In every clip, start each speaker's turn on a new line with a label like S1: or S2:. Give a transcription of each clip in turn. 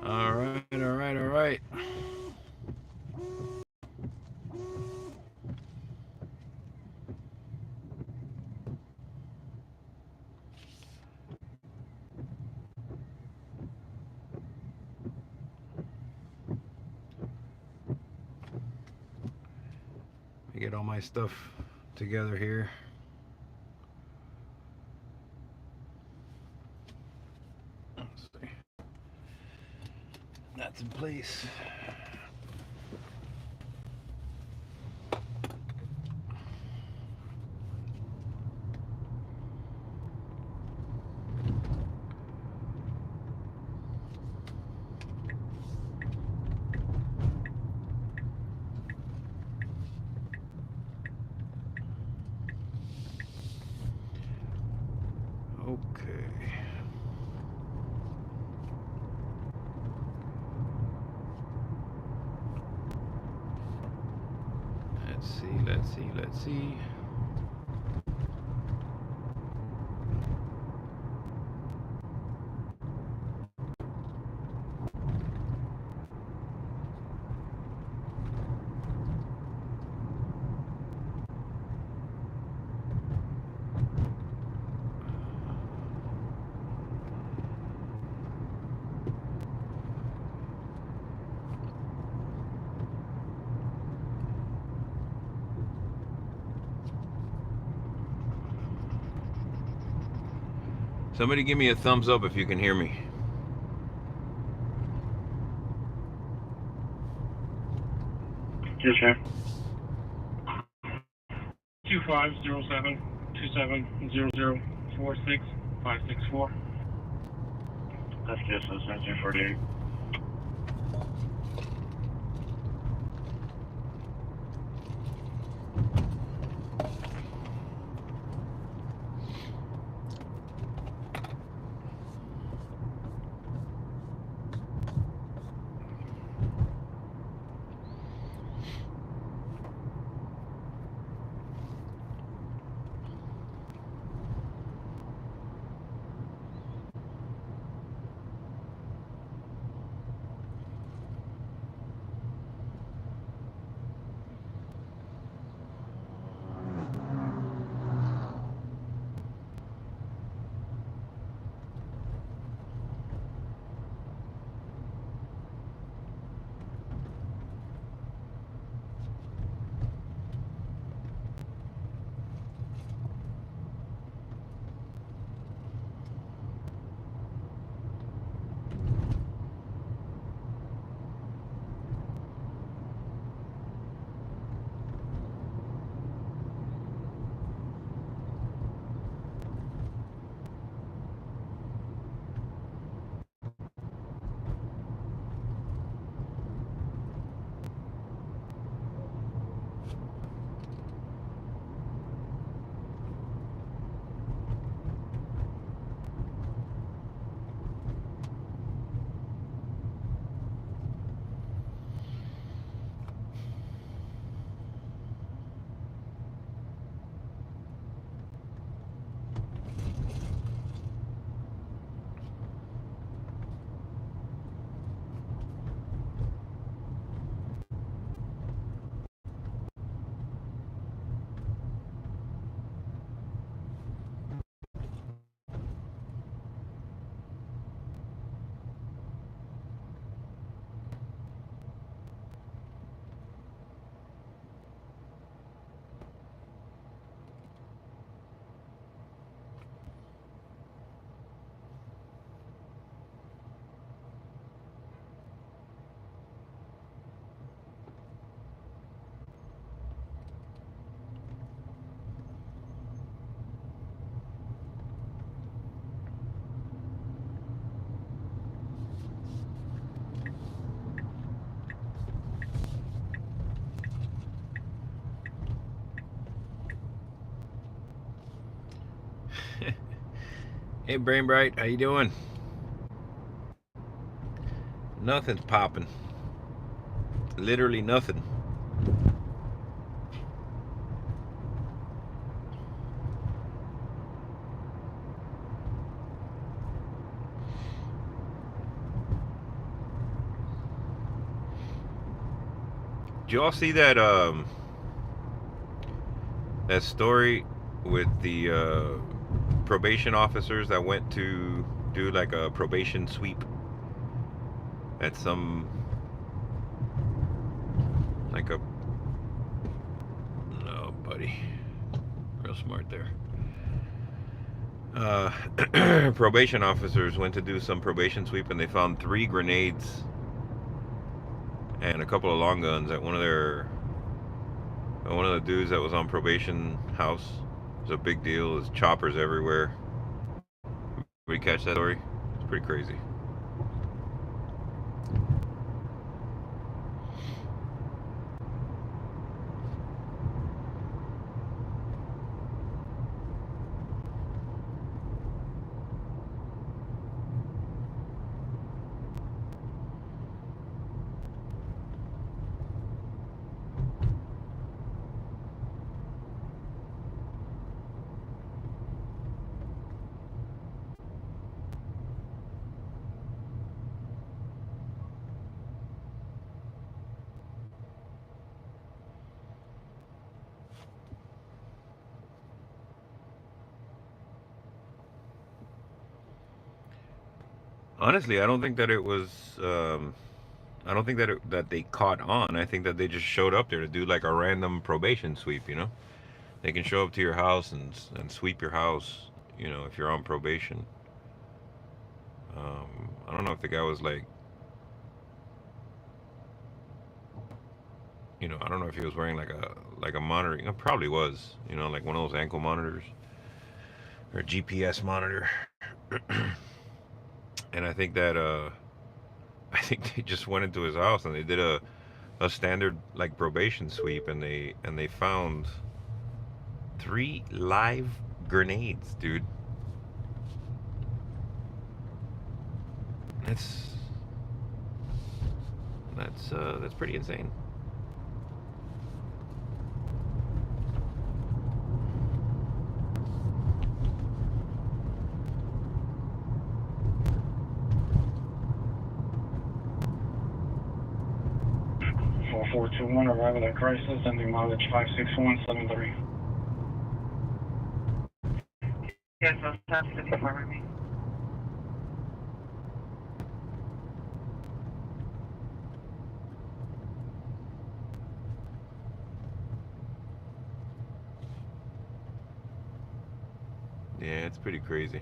S1: All right, all right, all right. Let me get all my stuff together here. Let's see. That's in place. Okay. Let's see, let's see, let's see. Somebody give me a thumbs up if you can hear me.
S2: Yes, sir.
S3: 2507-2700-46564.
S2: That's just a 248.
S1: Hey, Brain Bright, how you doing? Nothing's popping. Literally nothing. Did you all see that that story with the probation officers that went to do like a probation sweep at some like a no buddy, real smart there. Probation officers went to do some probation sweep and they found 3 grenades and a couple of long guns at one of the dudes that was on probation house. It was a big deal. There's choppers everywhere. We catch that story? It's pretty crazy. Honestly, I don't think that it was. I don't think that they caught on. I think that they just showed up there to do like a random probation sweep. You know, they can show up to your house and sweep your house. You know, if you're on probation. I don't know if the guy was like, you know, I don't know if he was wearing like a monitoring. It probably was. You know, like one of those ankle monitors or GPS monitor. And I think that I think they just went into his house and they did a standard like probation sweep and they found 3 live grenades, dude. That's that's pretty insane.
S2: Four 421, arrival at Crisis, ending mileage 56173. Yes, I'll stop 54 with me.
S1: Yeah, it's pretty crazy.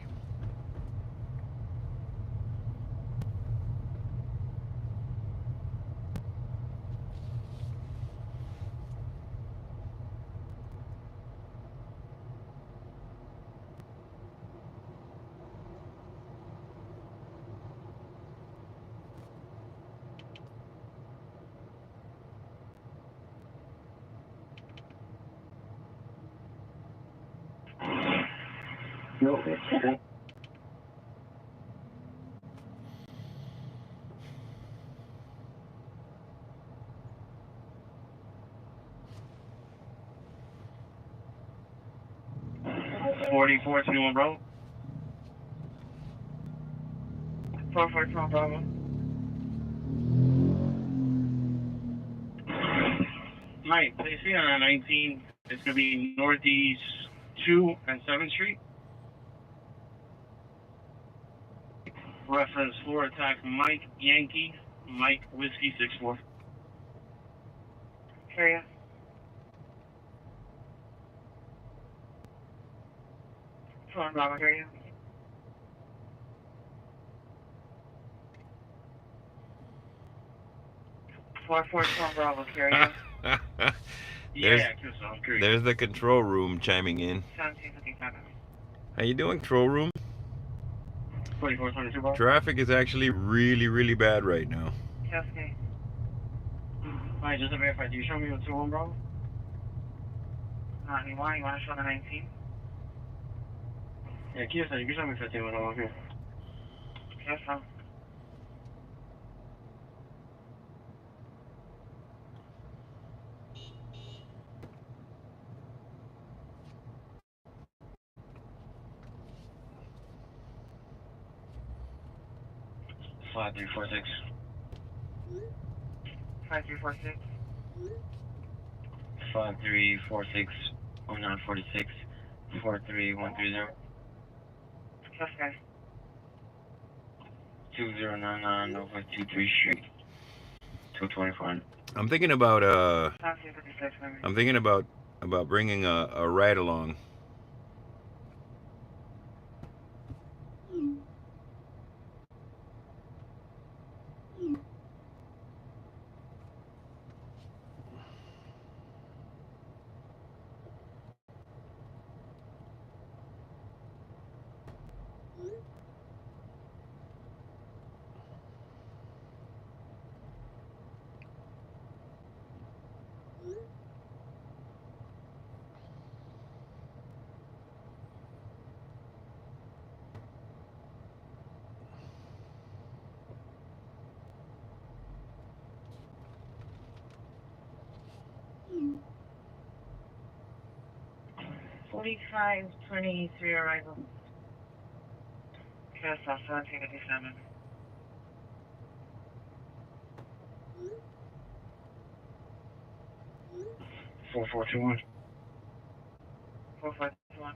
S2: No, it's 4421, bro. 4421, Bravo. Mike, please see on 19. It's going to be Northeast 2 and 7th Street. Reference floor attack Mike Yankee, Mike Whiskey 64. Carry on. Bravo, carry on. Four Bravo, carry on.
S1: There's the control room chiming in.
S2: 1757.
S1: How you doing, control room?
S2: 4422, Bravo.
S1: Traffic is actually really bad right now.
S2: Yes, okay. Alright, just to verify, do you show me the 2-1, Bravo? Not anymore, you want to show the 19? Yeah, Kia said you can show me 15 when I'm up here. Yes, sir. Five 346. 5346. 5346 43130. Okay. 2099 over 23 Street. 224.
S1: I'm thinking about
S2: Taxi 56, maybe.
S1: I'm thinking about bringing a ride along.
S2: Forty-five 23 arrival. Yes, I'll 1757. 4421. 4521.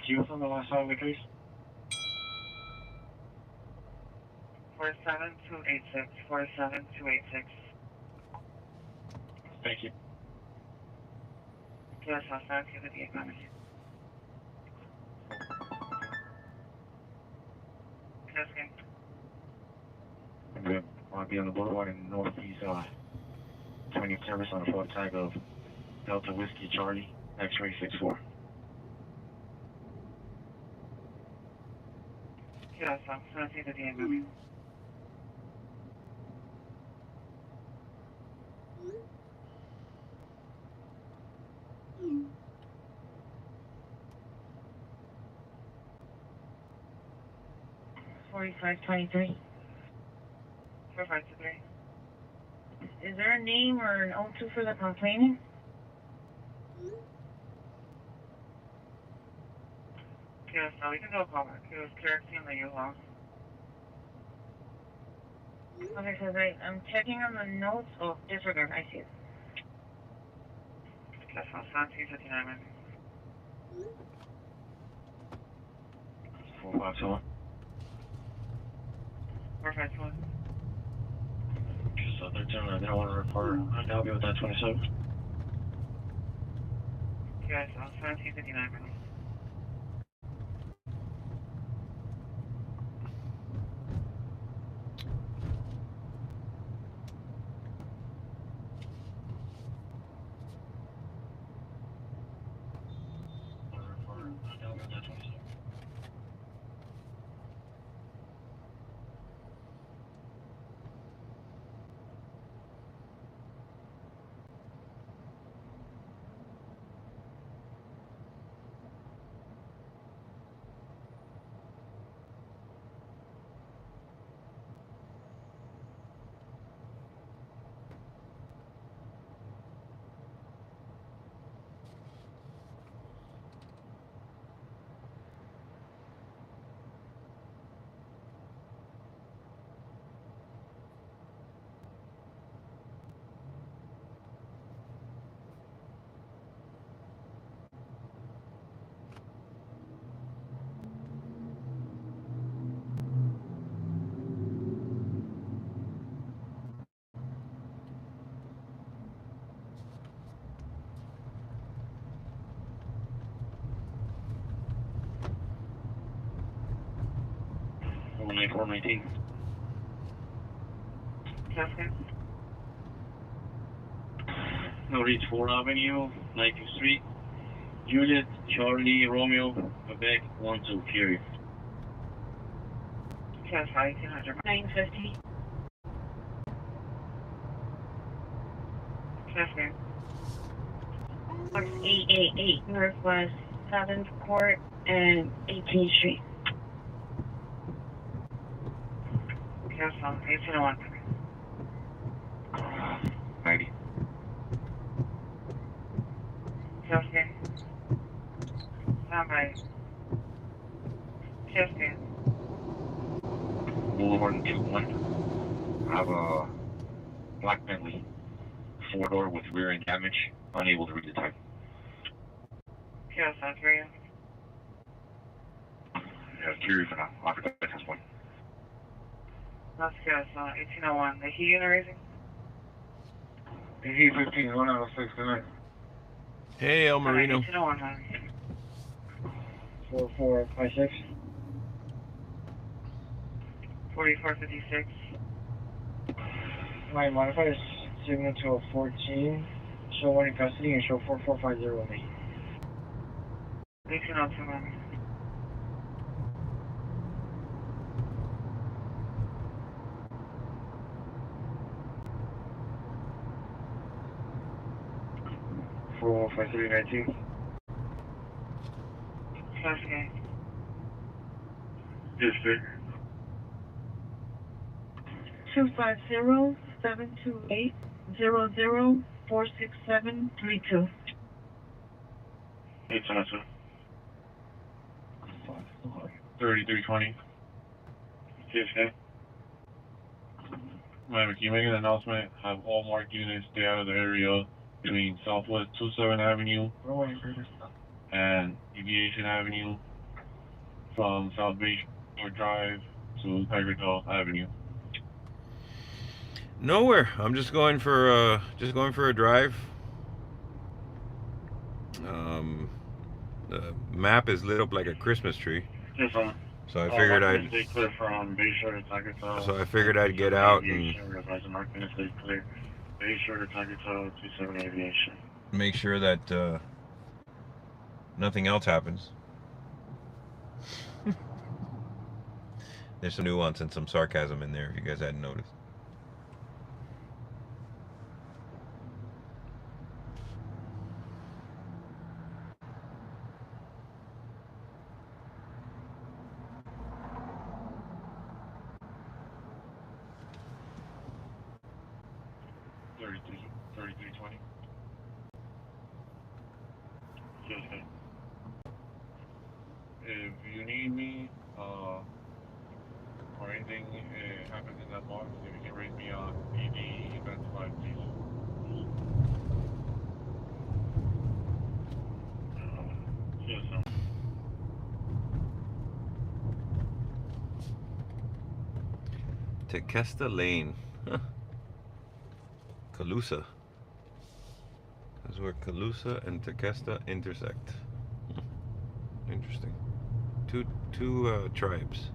S2: Do you from the last side of the case? 47286. 47286. Thank you. Yes, I'll 1758. Yes, okay. Good. I'll be on the boulevard in northeast 20th service on the 4th tag of Delta Whiskey Charlie, X-ray 64. Yes, I'm 1758, baby. Forty-five 23. 4523. Is there a name or an O2 for the complaining? Yes, no, we can go call back. It was correcting that you lost. Okay, so I'm checking on the notes. Oh, disregard. I see it. Yes, I'll 1759, maybe. 4521. 4521. Just they're telling me they don't want to report. I'll help you with that 27. Yes, I'll 1759, maybe. Only 419. Yes, okay. No reach 4 Avenue, 19th Street. Juliet, Charlie, Romeo, Quebec, 12, period. Yes, 1800. 950. Yes, ma'am. 6888 Northwest 7th Court and 18th Street. Yes, 1801. 90. Yes, ma'am. Stand by. Yes, ma'am. Boulevard 21. I have a black Bentley. four-door with rear end damage. Unable to read the title.
S3: Yeah, sounds for you.
S2: Yeah, curious for now. Offer that test point.
S3: That's good. 1801. The heat unit raising?
S2: DG 15, 106, good night.
S1: Hey, El Marino.
S3: 1801, man.
S4: 4456.
S3: 4456.
S4: Might modify the signal to a 14. Show 1 in custody and show 4450 with me.
S3: 1802, man.
S4: For 5319.
S3: That's okay.
S2: Yes, sir.
S3: 250-728-0046732.
S2: 1802. 3320. Yes, sir. Miami, can you make an announcement? Have all marked units stay out of the area between Southwest 27th Avenue and Aviation Avenue from South Bay Shore Drive to Tigerdale Avenue.
S1: Nowhere. I'm just going for a drive. The map is lit up like a Christmas tree.
S2: Yes, sir.
S1: So I figured I'd.
S2: Stay clear from Bay Shore to Tigerdale.
S1: So I figured I'd get out and
S2: Aviation, stay clear. Bay Shore to Tigerdale, 27 Aviation.
S1: make sure that nothing else happens. There's some nuance and some sarcasm in there if you guys hadn't noticed.
S2: $33.20. Yes, sir. If you need me, or anything happens in that box, if you can raise me on ED event 5, please. Yes, sir.
S1: Tequesta Lane. Huh. Calusa. That's where Calusa and Tequesta intersect. Interesting. Two tribes.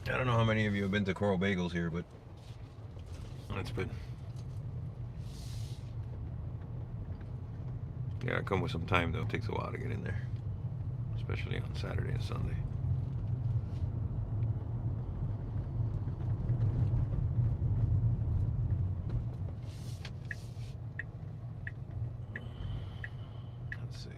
S1: I don't know how many of you have been to Coral Bagels here, but that's good. Yeah, I come with some time though. It takes a while to get in there, especially on Saturday and Sunday. Let's see.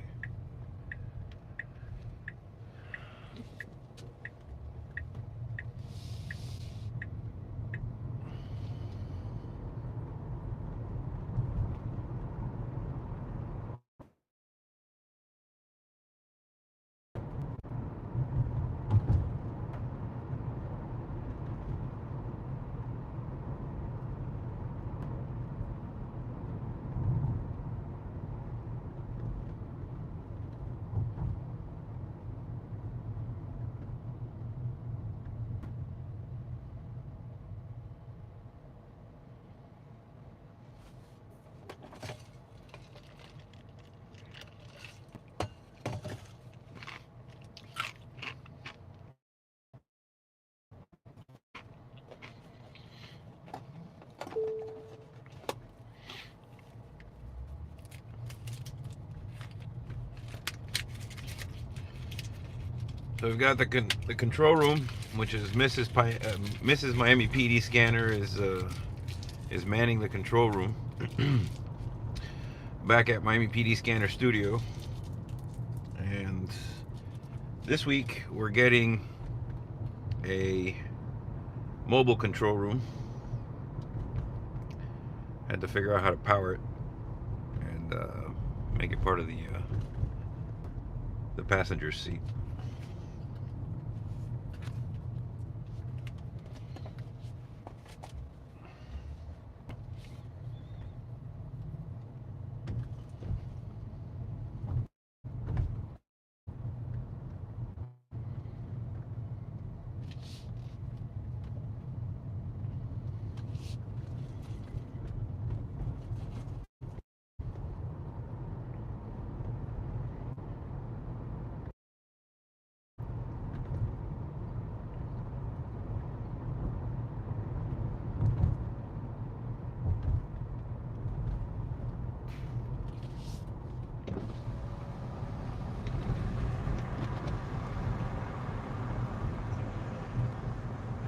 S1: So we've got the control room, which is Mrs. Miami PD scanner is manning the control room. Back at Miami PD scanner studio, and this week we're getting a mobile control room. Had to figure out how to power it and make it part of the passenger seat.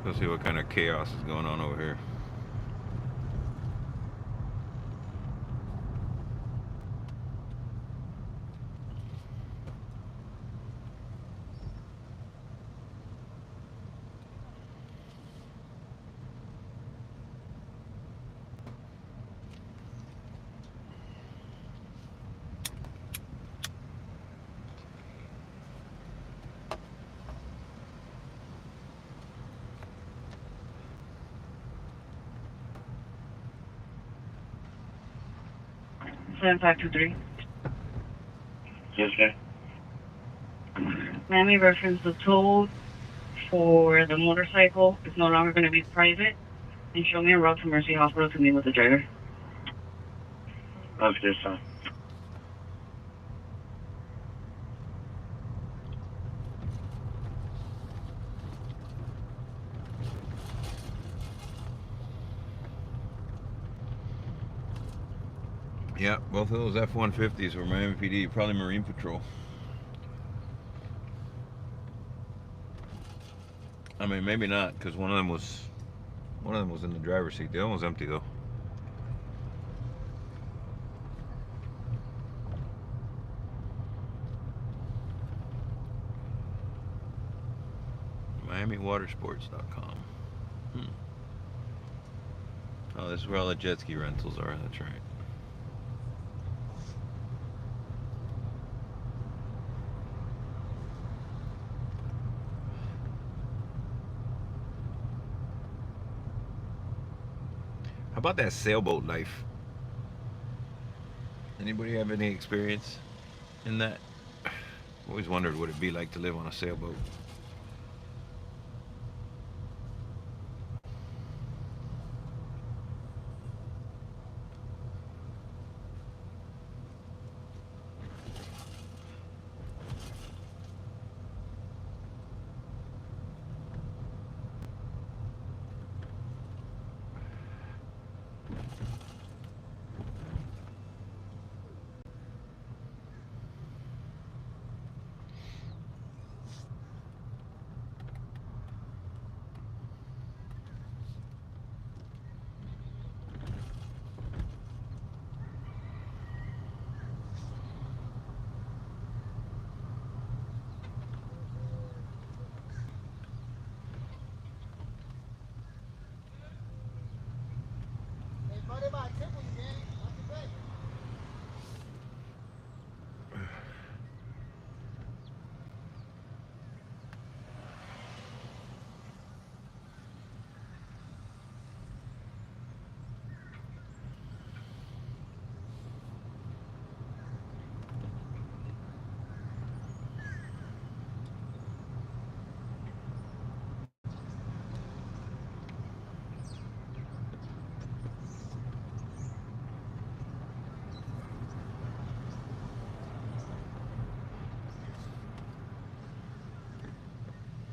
S1: Let's see what kind of chaos is going on over here.
S3: Seven 523.
S2: Yes, sir.
S3: Miami reference the toll for the motorcycle is no longer going to be private, and show me a route to Mercy Hospital to meet with the driver.
S2: That's good, sir.
S1: Yeah, both of those F-150s were Miami PD, probably Marine Patrol. I mean, maybe not, because one of them was in the driver's seat. The other one was empty though. MiamiWatersports.com. Oh, this is where all the jet ski rentals are. That's right. How about that sailboat life? Anybody have any experience in that? Always wondered what it'd be like to live on a sailboat.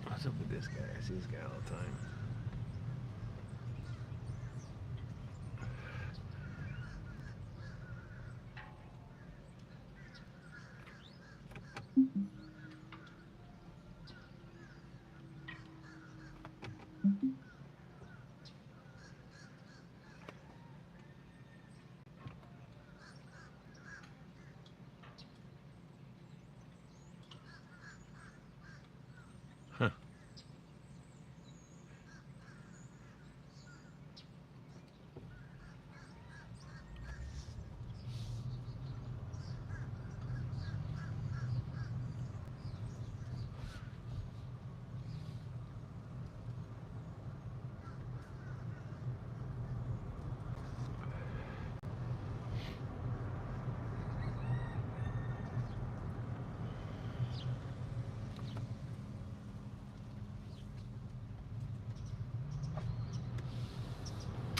S1: What's up with this guy? I see this guy all the time.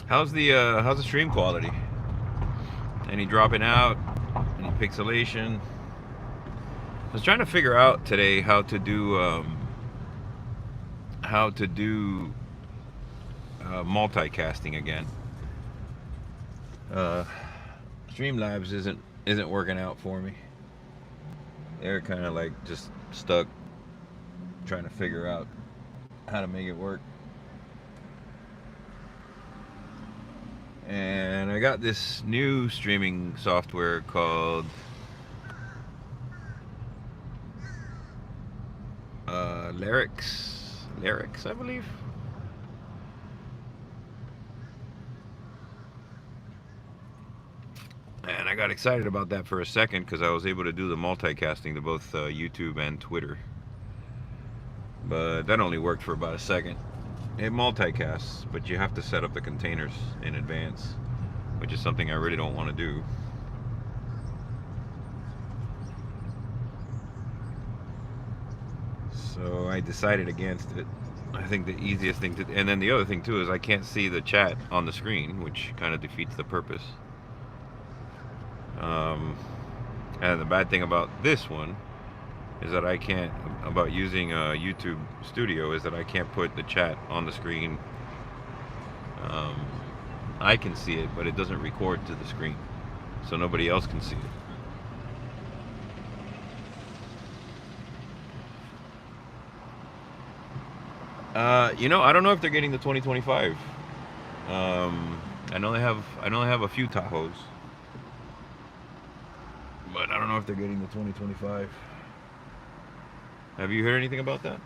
S1: How's the stream quality? Any dropping out? Any pixelation? I was trying to figure out today how to do multicasting again. Streamlabs isn't working out for me. They're kind of like just stuck trying to figure out how to make it work. And I got this new streaming software called Lyrics, I believe. And I got excited about that for a second because I was able to do the multicasting to both YouTube and Twitter. But that only worked for about a second. It multicasts, but you have to set up the containers in advance, which is something I really don't want to do. So I decided against it. I think the easiest thing to, and then the other thing too is I can't see the chat on the screen, which kind of defeats the purpose. And the bad thing about this one is that I can't, about using YouTube Studio, is that I can't put the chat on the screen. I can see it, but it doesn't record to the screen, so nobody else can see it. You know, I don't know if they're getting the 2025. I know they have a few Tahoes, but I don't know if they're getting the 2025. Have you heard anything about that?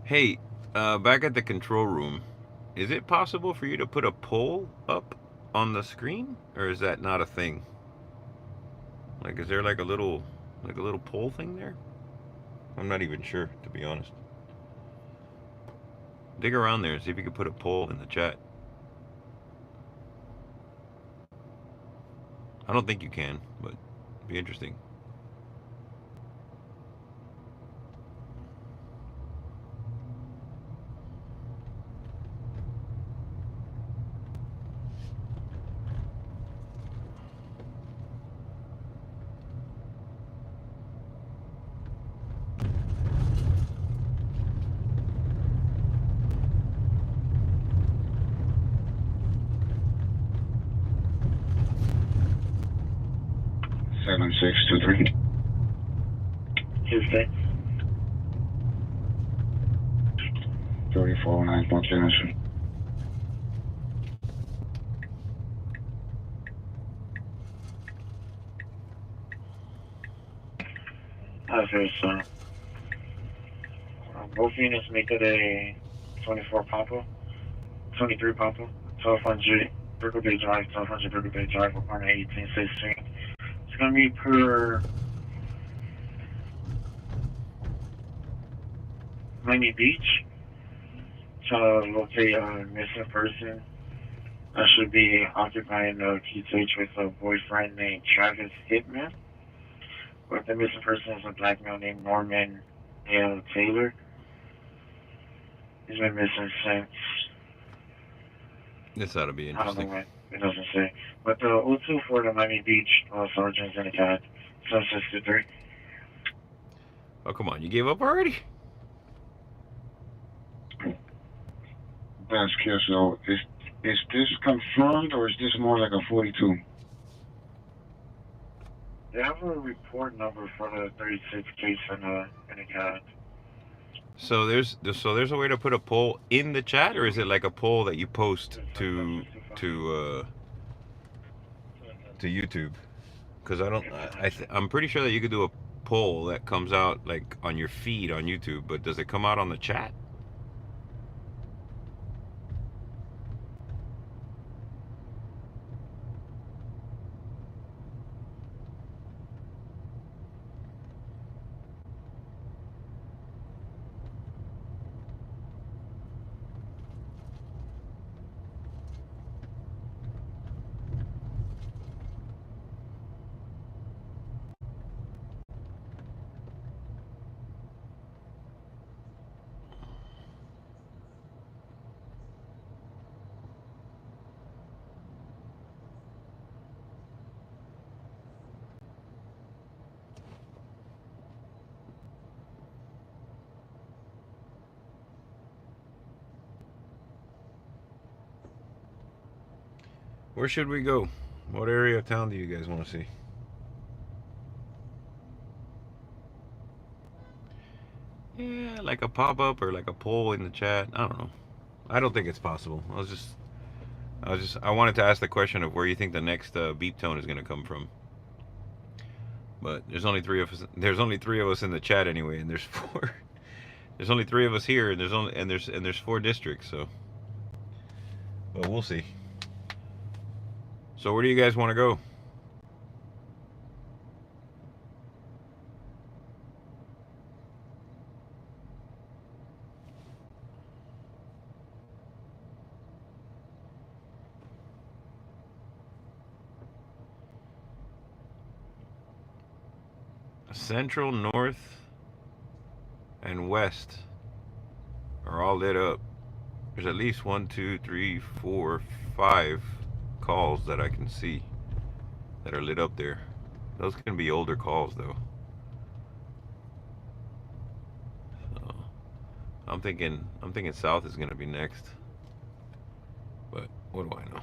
S1: Hey, back at the control room, is it possible for you to put a poll up on the screen, or is that not a thing? Like, is there like a little poll thing there? I'm not even sure, to be honest. Dig around there and see if you can put a poll in the chat. I don't think you can, but it'd be interesting.
S5: 7623.
S2: Tuesday.
S5: 3409.7.
S2: Okay, so both units make it a 24 Papa, 23 Papa, 1200 Brickell Bay Drive, 1200 Brickell Bay Drive, apartment 1816. It's gonna be per Miami Beach to locate a missing person that should be occupying the QTH with a boyfriend named Travis Hitman. But the missing person is a black male named Norman Dale Taylor. He's been missing since,
S1: This ought to be
S2: I don't know
S1: interesting.
S2: when, it doesn't say. But the O2 for the Miami Beach sergeant's in the CAD, 763.
S1: Oh, come on. You gave up already?
S5: That's clear. So is this confirmed or is this more like a 42?
S2: They have a report number for the 36 case in the CAD.
S1: So there's a way to put a poll in the chat, or is it like a poll that you post to YouTube? Because I'm pretty sure that you could do a poll that comes out like on your feed on YouTube, but does it come out on the chat? Where should we go? What area of town do you guys want to see? Yeah, like a pop-up or like a poll in the chat. I don't know. I don't think it's possible. I wanted to ask the question of where you think the next beep tone is going to come from. But there's only three of us. There's only three of us in the chat anyway, and there's four. There's only three of us here, and there's 4 districts. So, but we'll see. So where do you guys want to go? Central, north, and west are all lit up. There's at least 1, 2, 3, 4, 5 calls that I can see that are lit up there. Those can be older calls though. So I'm thinking south is gonna be next. But what do I know?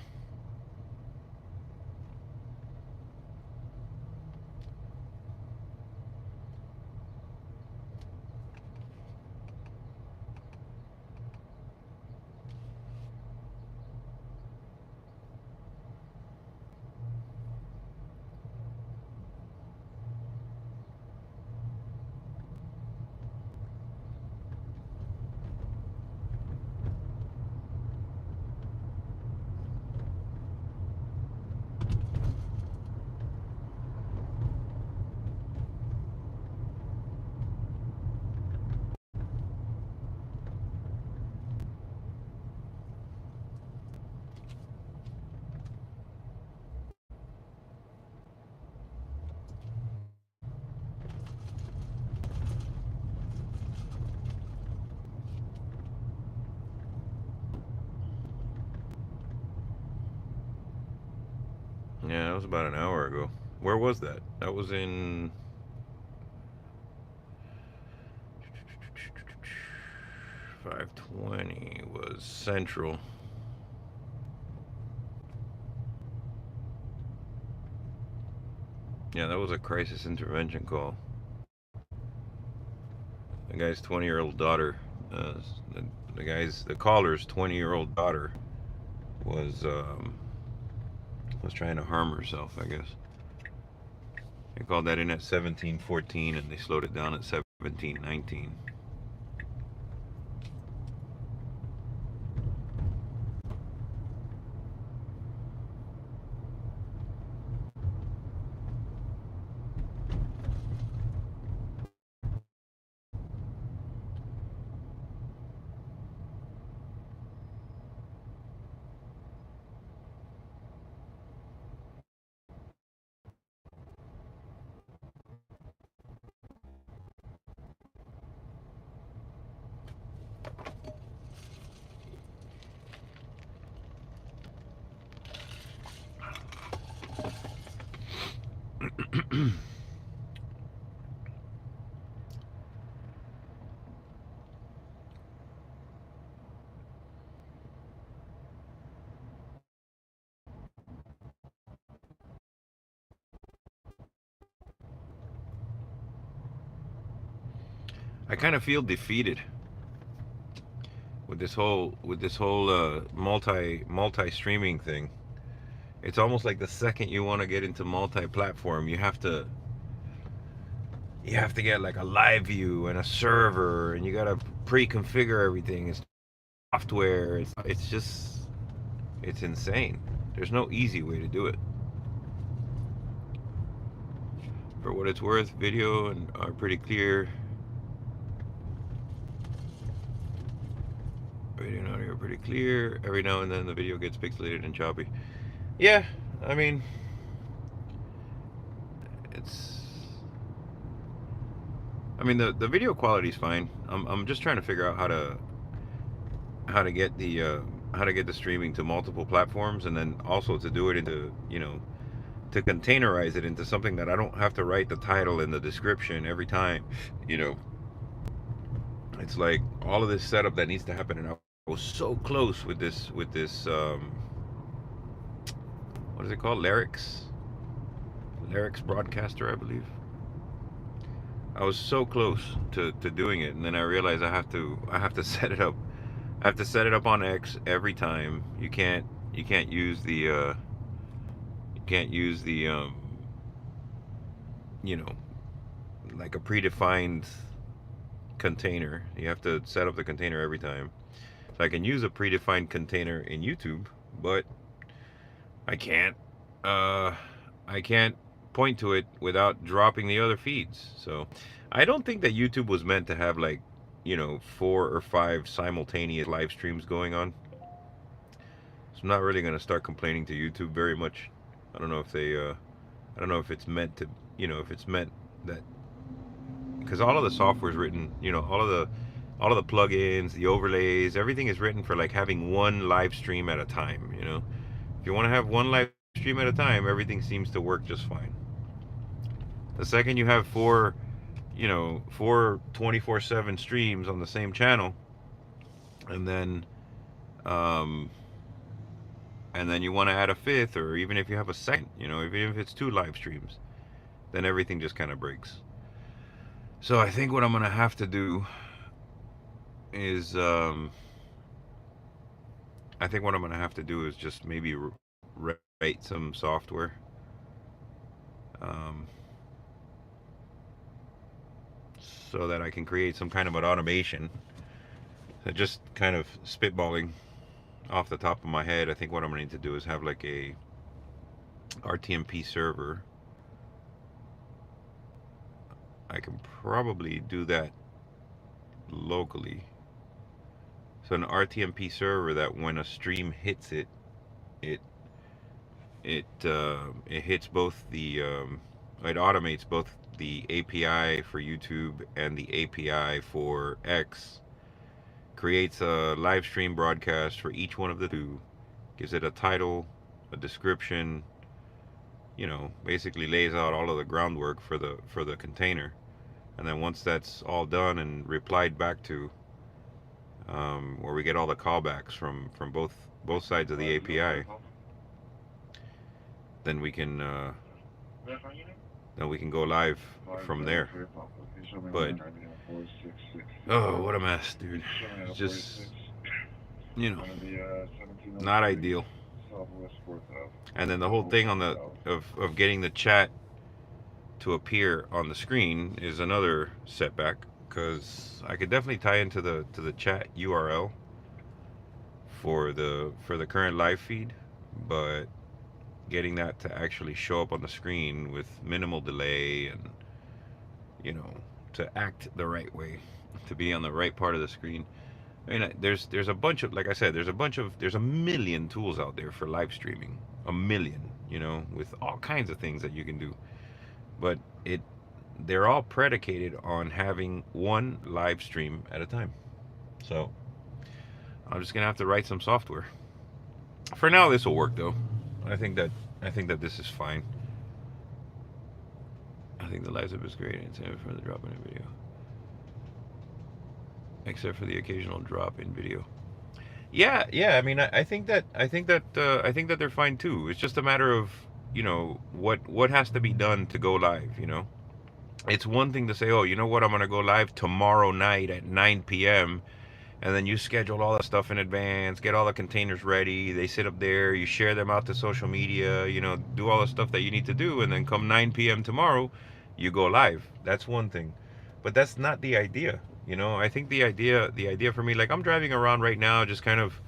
S1: Yeah, that was about an hour ago. Where was that? That was in 520 was Central. Yeah, that was a crisis intervention call. The guy's 20-year-old daughter, uh, the caller's 20-year-old daughter was trying to harm herself, I guess. They called that in at 17:14, and they slowed it down at 17:19. I kind of feel defeated with this whole multi streaming thing. It's almost like the second you want to get into multi-platform, you have to get like a live view and a server, and you gotta pre-configure everything. It's software. It's insane. There's no easy way to do it. For what it's worth, video and are pretty clear. Video and audio are pretty clear. Every now and then the video gets pixelated and choppy. Yeah, I mean, it's. I mean the video quality is fine. I'm just trying to figure out how to get the streaming to multiple platforms, and then also to do it into to containerize it into something that I don't have to write the title and the description every time. You know, it's like all of this setup that needs to happen, and I was so close with this what is it called? Lyrics broadcaster, I believe. I was so close to doing it, and then I realized I have to set it up. I have to set it up on X every time. You can't use the you know, like a predefined container. You have to set up the container every time. So I can use a predefined container in YouTube, but I can't point to it without dropping the other feeds. So I don't think that YouTube was meant to have like 4 or 5 simultaneous live streams going on. So I'm not really going to start complaining to YouTube very much. I don't know if it's meant to, if it's meant that, because all of the software is written, all of the plugins, the overlays, everything is written for like having one live stream at a time. If you want to have one live stream at a time, everything seems to work just fine. The second you have four 24/7 streams on the same channel, and then you want to add a fifth, or even if you have a second, even if it's 2 live streams, then everything just kind of breaks. So I think what I'm gonna have to do is just maybe write some software, so that I can create some kind of an automation. So just kind of spitballing off the top of my head, I think what I'm gonna need to do is have like a RTMP server. I can probably do that locally. So an RTMP server that when a stream hits it hits both the it automates both the API for YouTube and the API for X, creates a live stream broadcast for each one of the two, gives it a title, a description, basically lays out all of the groundwork for the container. And then once that's all done and replied back to, where we get all the callbacks from both sides of the API, then we can then we can go live from there. But oh, what a mess, dude. It's just, you know, not ideal. And then the whole thing on the of getting the chat to appear on the screen is another setback, because I could definitely tie into the chat URL for the current live feed, but getting that to actually show up on the screen with minimal delay, and you know, to act the right way, to be on the right part of the screen. I mean, there's a bunch of, like I said, there's a million tools out there for live streaming, a million, you know, with all kinds of things that you can do, but they're all predicated on having one live stream at a time. So I'm just gonna have to write some software. For now, this will work though. I think that this is fine. I think the live zip is great, except for the drop in video. Except for the occasional drop in video. Yeah, yeah. I mean, I think that they're fine too. It's just a matter of, you know, what has to be done to go live. You know, it's one thing to say, oh, you know what, I'm gonna go live tomorrow night at 9 p.m. and then you schedule all that stuff in advance, get all the containers ready, they sit up there, you share them out to social media, you know, do all the stuff that you need to do, and then come 9 p.m. tomorrow, you go live. That's one thing. But that's not the idea. You know, I think the idea for me, like, I'm driving around right now just kind of,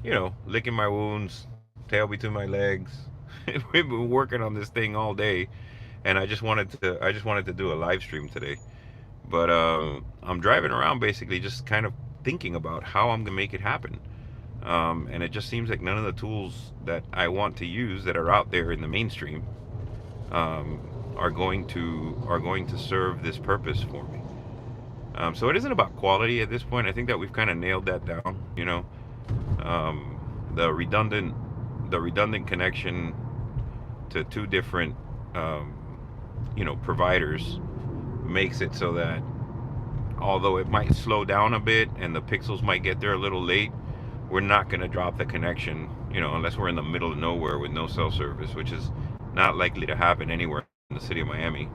S1: you know, licking my wounds, tail between my legs. We've been working on this thing all day, and I just wanted to do a live stream today. But I'm driving around basically just kind of thinking about how I'm gonna make it happen. And it just seems like none of the tools that I want to use that are out there in the mainstream um, are going to serve this purpose for me. So it isn't about quality at this point. I think that we've kind of nailed that down. You know, the redundant connection to two different you know, providers makes it so that although it might slow down a bit and the pixels might get there a little late, we're not going to drop the connection, you know, unless we're in the middle of nowhere with no cell service, which is not likely to happen anywhere in the city of Miami.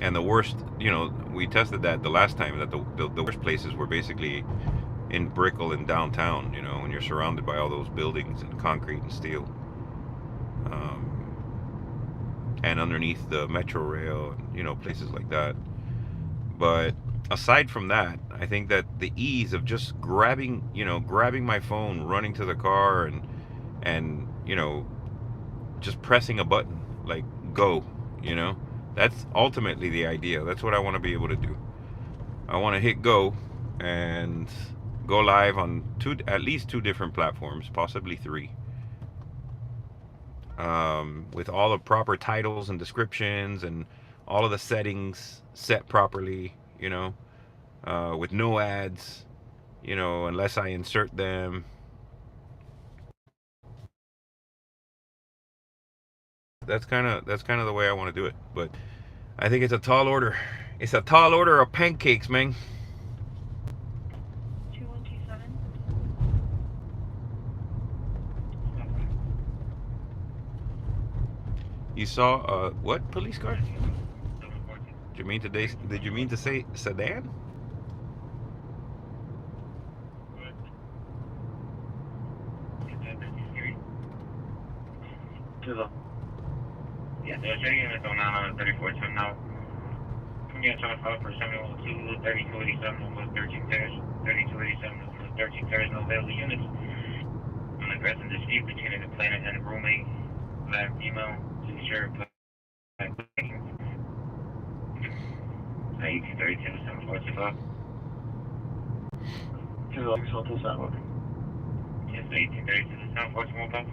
S1: And the worst, you know, we tested that the last time, that the worst places were basically in Brickell and downtown, you know, when you're surrounded by all those buildings and concrete and steel. And underneath the metro rail, and, you know, places like that. But aside from that, I think that the ease of just grabbing my phone, running to the car, and you know, just pressing a button, like go, you know, that's ultimately the idea. That's what I want to be able to do. I want to hit go and go live on at least two different platforms, possibly three. With all the proper titles and descriptions and all of the settings set properly, you know, with no ads, you know, unless I insert them. That's kind of the way I want to do it. But I think it's a tall order. It's a tall order of pancakes, man.
S3: 2127.
S1: You saw what police car? Did you mean to say sedan?
S2: Yeah, they're taking it on 34 10 now. From your 25 for 702, 3287 was 13 pairs, 3287 was 13 pairs, no available units. On the aggressive dispute between the complainant and the roommate, black female, to ensure 1832 745.
S4: To the Hotel Sidewalk.
S2: Yes, 1832 745.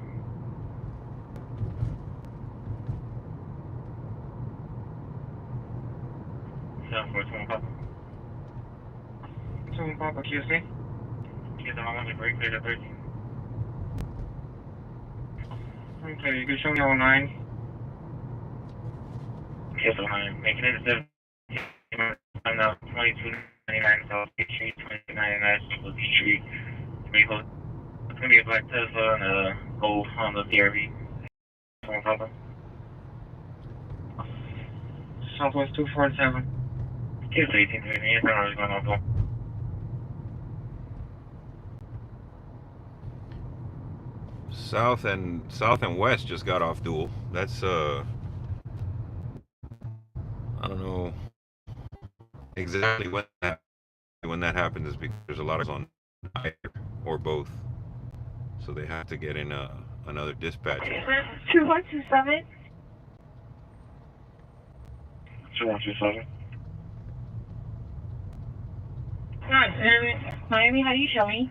S2: Papa.
S4: 7 Papa QC.
S2: Yes, I'm on the break clear to 13.
S4: Okay, you can show me 09.
S2: Yes, I'm making it a 7. I'm now 2299 South Street, 2299 South Street. It's going to be a black Tesla and a gold Honda CRV.
S4: Southwest 247.
S2: It's 18 going on.
S1: South and west just got off dual. That's I don't know exactly when that happens is because there's a lot of on either or both, so they have to get in another dispatch.
S3: 2127.
S2: 2127.
S3: Miami, how do you show me?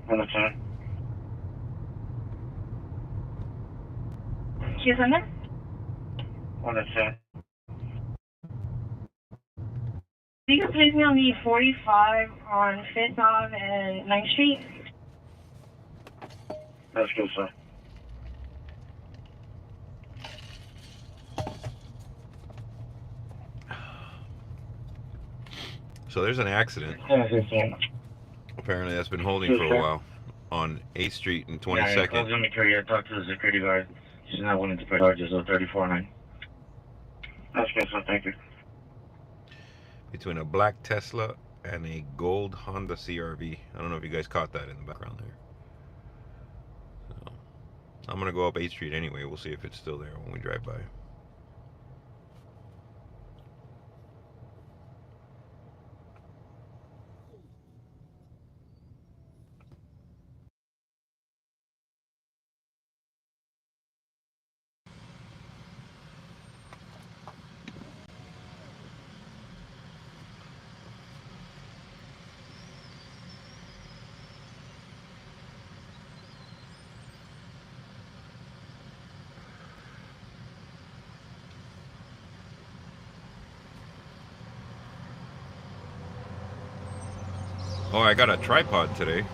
S2: 110.
S3: ¿Qué es onda?
S2: 110.
S3: You can place me on the 45 on 5th Ave and 9th Street.
S2: That's good, sir.
S1: So there's an accident. Apparently that's been holding for a while on 8th Street and 22nd.
S2: Yeah, let me tell you, I talked to the security guard. She's not willing to pay charges of 34.9. That's good, sir. Thank you.
S1: Between a black Tesla and a gold Honda CRV. I don't know if you guys caught that in the background there. So, I'm gonna go up 8th Street anyway. We'll see if it's still there when we drive by. Oh, I got a tripod today.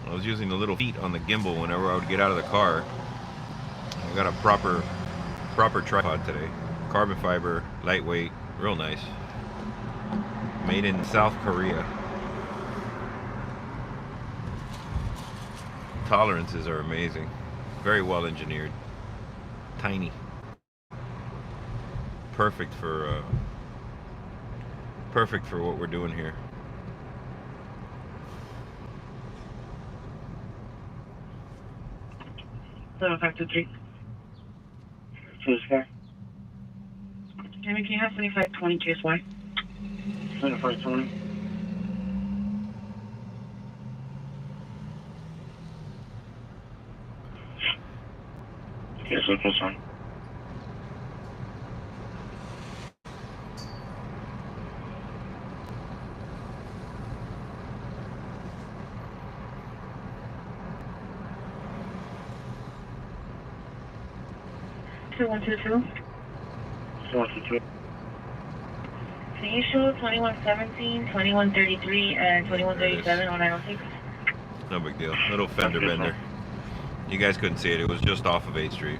S1: I was using the little feet on the gimbal whenever I would get out of the car. I got a proper tripod today. Carbon fiber, lightweight, real nice. Made in South Korea. Tolerances are amazing. Very well engineered. Tiny. Perfect for what we're doing here.
S3: So 523. Jamie, can you have 7520 KSY?
S2: 2520. Yes, sir. That's fine.
S3: Two one two two.
S2: 122.
S3: Can you show 2117, 2133, and 2137 on 906?
S1: No big deal. Little fender bender. You guys couldn't see it. It was just off of 8th Street.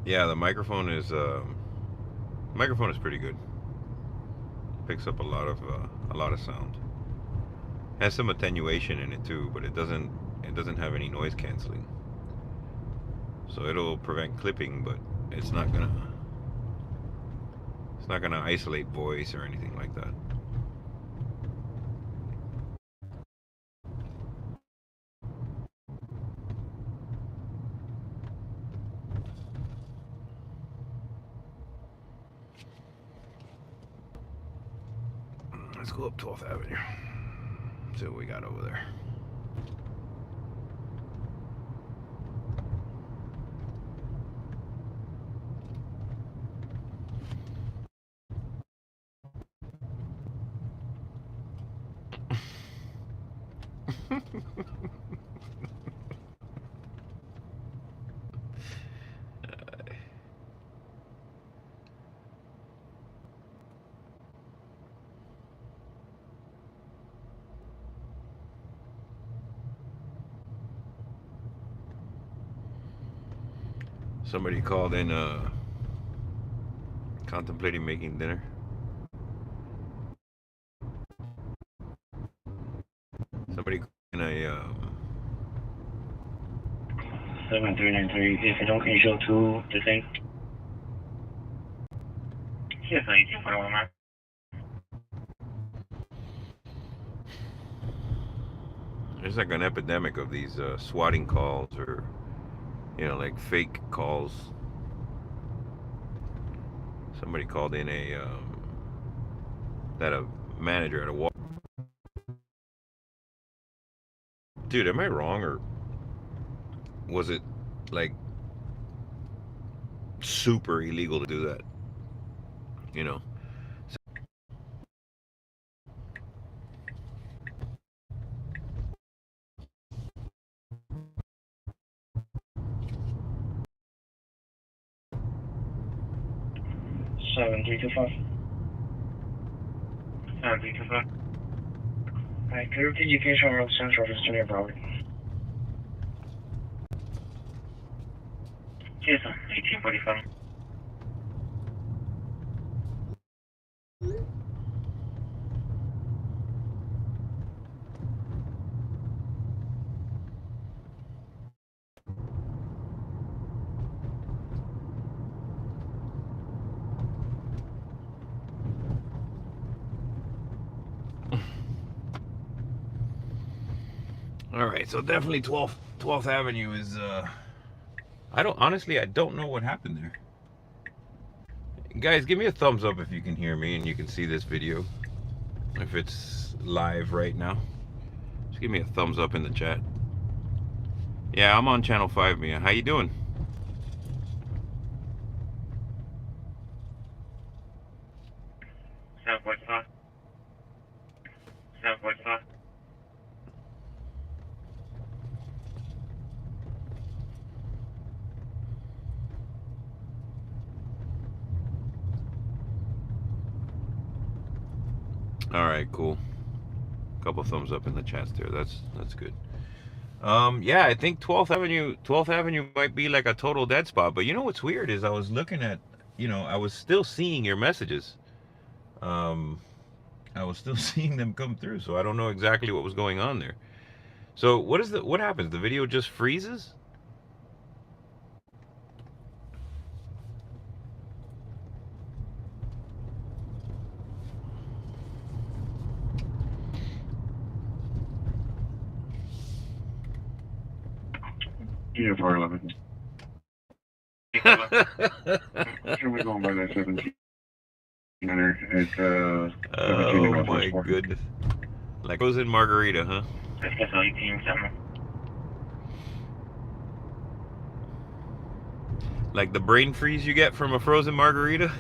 S1: Yeah, the microphone is pretty good. Picks up a lot of sound. Has some attenuation in it too, but it doesn't have any noise canceling. So it'll prevent clipping, but it's not gonna isolate voice or anything like that. Let's go up 12th Avenue. See what we got over there. Somebody called in contemplating making dinner. Somebody in a
S2: 7393. If you don't, can you show to the thing? Yes, I can put on my.
S1: there's like an epidemic of these swatting calls, or like fake calls. Somebody called in a manager at a wall. Dude, am I wrong, or was it like super illegal to do that? You know.
S4: 7325.
S2: 7325.
S4: Alright, can you repeat your case on Road Central for Junior Broward?
S2: Yes, sir. 1845.
S1: All right, so definitely 12th Avenue is I don't know what happened there. Guys, give me a thumbs up if you can hear me and you can see this video. If it's live right now, just give me a thumbs up in the chat. Yeah, I'm on channel 5, Mia. How you doing? All right, cool. Couple thumbs up in the chats there. That's good. Yeah, I think 12th Avenue might be like a total dead spot. But you know what's weird is I was looking at, I was still seeing your messages. I was still seeing them come through, so I don't know exactly what was going on there. So what happens? The video just freezes?
S2: Yeah, 411. Here we go by that 1700. It's
S1: oh my goodness. Like frozen margarita, huh?
S2: That's 18 something.
S1: Like the brain freeze you get from a frozen margarita?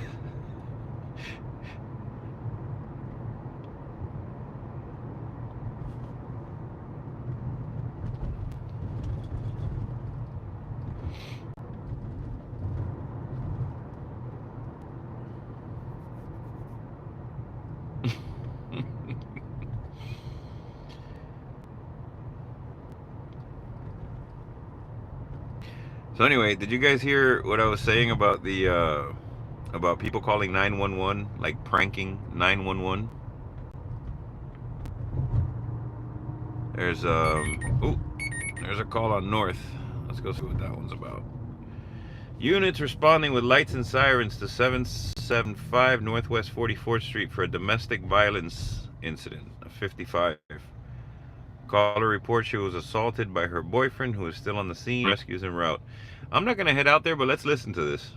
S1: So anyway, did you guys hear what I was saying about the about people calling 911, like pranking 911? There's there's a call on North. Let's go see what that one's about. Units responding with lights and sirens to 775 Northwest 44th Street for a domestic violence incident. A 55. Caller reports she was assaulted by her boyfriend, who is still on the scene. Rescues en route. I'm not gonna head out there, but let's listen to this.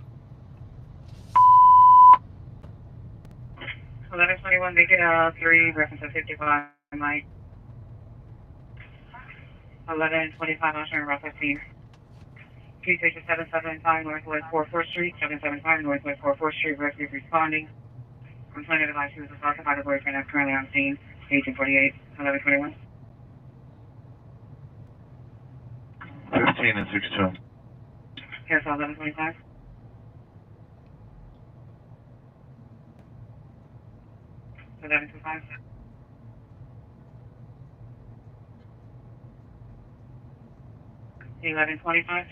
S3: 1121, make it 3, reference to 55, Mike. 1125, I'll turn around 15. Key station 775 Northwest 44th Street, 775 Northwest 44th Street, rescues responding. Complainant advised she was assaulted by the boyfriend that's currently on scene, 1848, 1121.
S2: 15 and 62.
S3: Here's 1125. 1125. 1125.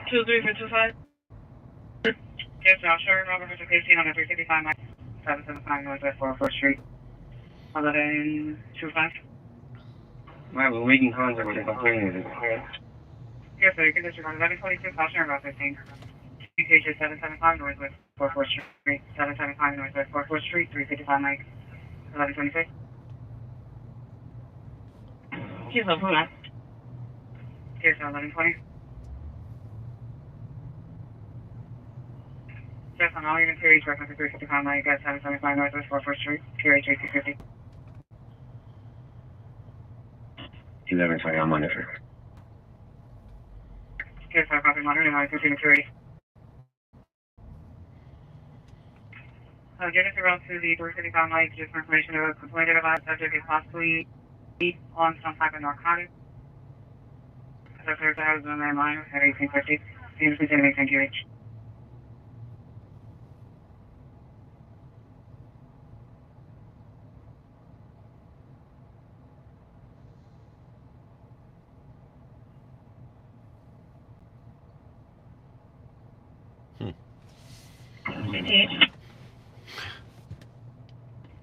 S3: 2325. Yes, I'll show Robert Mr. Casey on the 355 Mike, 775 Northwest 44th Street. 1125.
S4: Alright, we're making contact with the complainant.
S3: Yes, sir, you can disregard 1126, I'll show about 15. UKJ 775 Northwest 44th Street, 775 Northwest 44th Street, 355 Mike, 1126. Here's 1120. Here's 1120. Yes, on all units, carriage reference to 355 Mike, 775 Northwest 44th Street, carriage 8250.
S4: 1120, I'm on it.
S3: Here's our copy monitor, and I continue to read. Units around to the 355 Mike, just for information of a complainant about subject is possibly on some type of narcotic. So there's a house on their line at 1850. Units continuing to QH.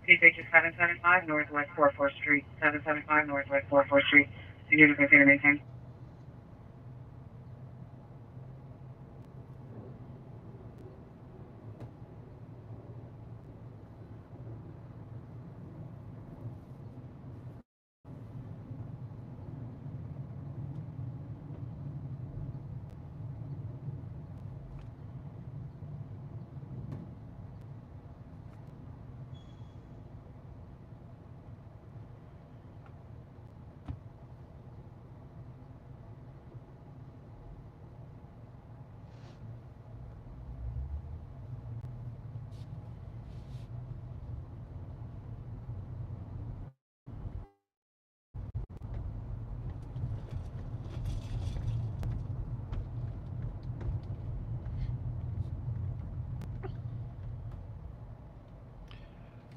S3: PH is 775 Northwest 44th Street, 775 Northwest 44th Street. The unit continue to maintain.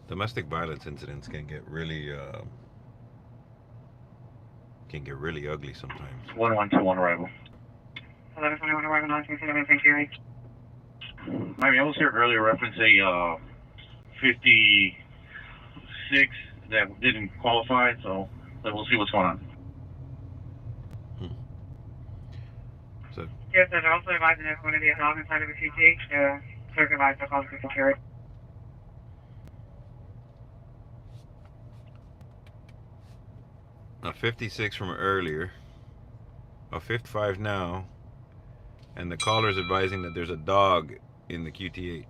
S1: Domestic violence incidents can get really ugly sometimes.
S2: 1121 arrival.
S3: 1121 arrival, 1979, QH.
S2: Maybe I was here earlier reference a 56 that didn't qualify, so we'll see what's going on.
S1: So
S3: Yes, they're also advising if one of the dog inside of the QTH to circumvise the call for security.
S1: a 56 from earlier, a 55 now, and the caller is advising that there's a dog in the QTH.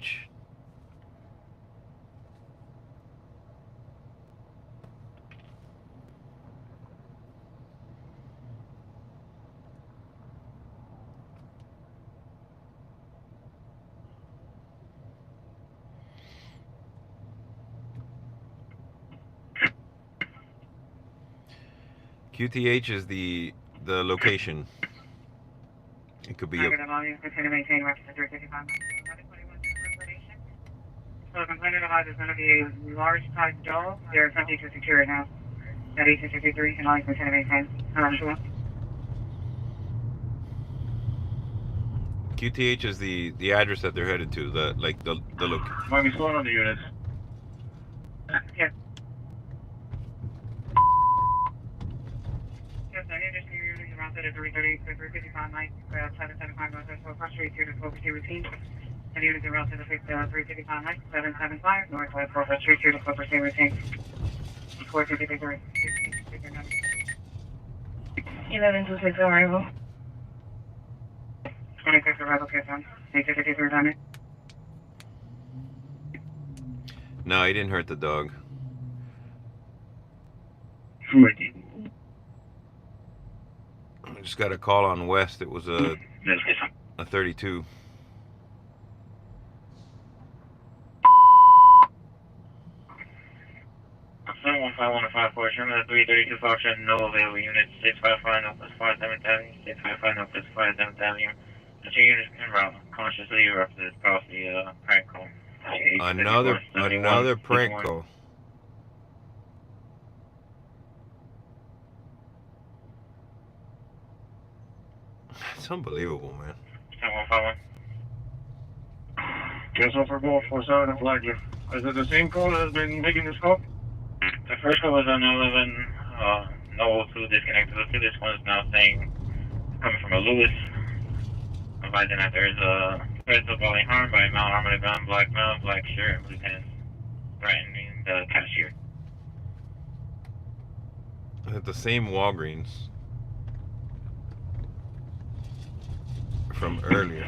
S1: QTH is the location. It could be a...
S3: So the complainant advised there's going to be a large type dog. They're attempting to secure it now. At 1853 and all continue to maintain. Sure.
S1: QTH is the address that they're headed to. The look.
S2: Might be slowing on the units.
S3: Yes. Yes, I need to see your units around at 330, 355 night, 775 Northwest 4 Street, here to oversee routine. And units around to the 355 night, 775 Northwest 4 Street, here to oversee routine. 453. 1126 arrival. 26 arrival, Kirtan. 853 Diamond.
S1: No, he didn't hurt the dog. I just got a call on West. It was a 32.
S2: Seven 151 Sherman 332 Foxtrot, no available units. 655 Northwest 57th Avenue. 655 Northwest 57th Avenue. The 2 units en route. Consciously erupted across the prank call.
S1: Another prank call. It's unbelievable, man.
S2: 7151.
S5: Guess what for both 47 and Flagler. Is it the same call that has been making this call?
S2: The first call was on 11, no 02 disconnected. This one is now saying, coming from a Lewis, advising that there's a threats of bodily harm by a male armed with a gun, black male, black shirt, and blue pants, threatening the cashier.
S1: At the same Walgreens from earlier.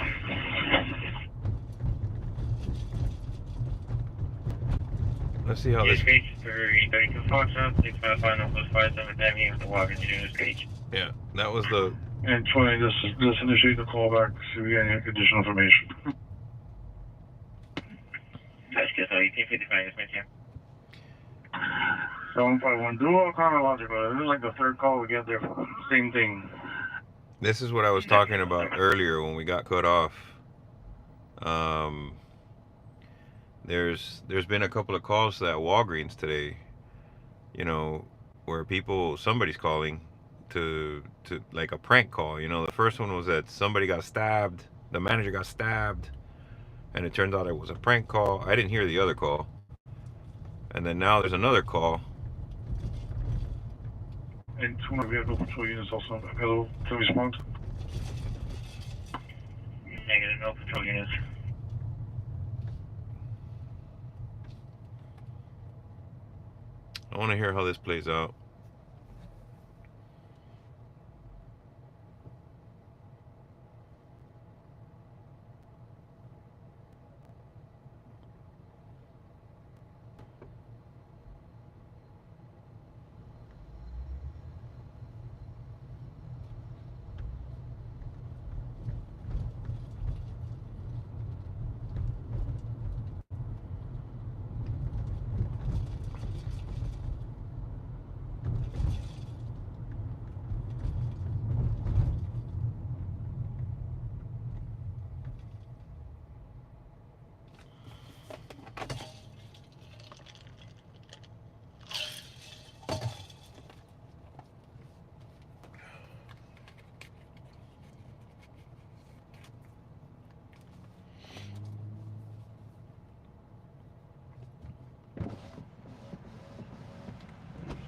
S1: Let's see how this.
S2: Page 332 Foxtrot, 655 Northwest 57th Avenue, the Walgreens unit page.
S1: Yeah, that was the.
S5: And 20, this initiate the call back to get any additional information.
S2: That's just 1855, yes, ma'am.
S5: 751, dual chronological. This is like the third call we get there. Same thing.
S1: This is what I was talking about earlier when we got cut off. There's been a couple of calls to that Walgreens today, you know, where somebody's calling to like a prank call. You know, the first one was that somebody got stabbed, the manager got stabbed, and it turns out it was a prank call. I didn't hear the other call. And then now there's another call.
S5: And 2 more vehicle patrol units also available to respond.
S2: Negative, no patrol units.
S1: I want to hear how this plays out.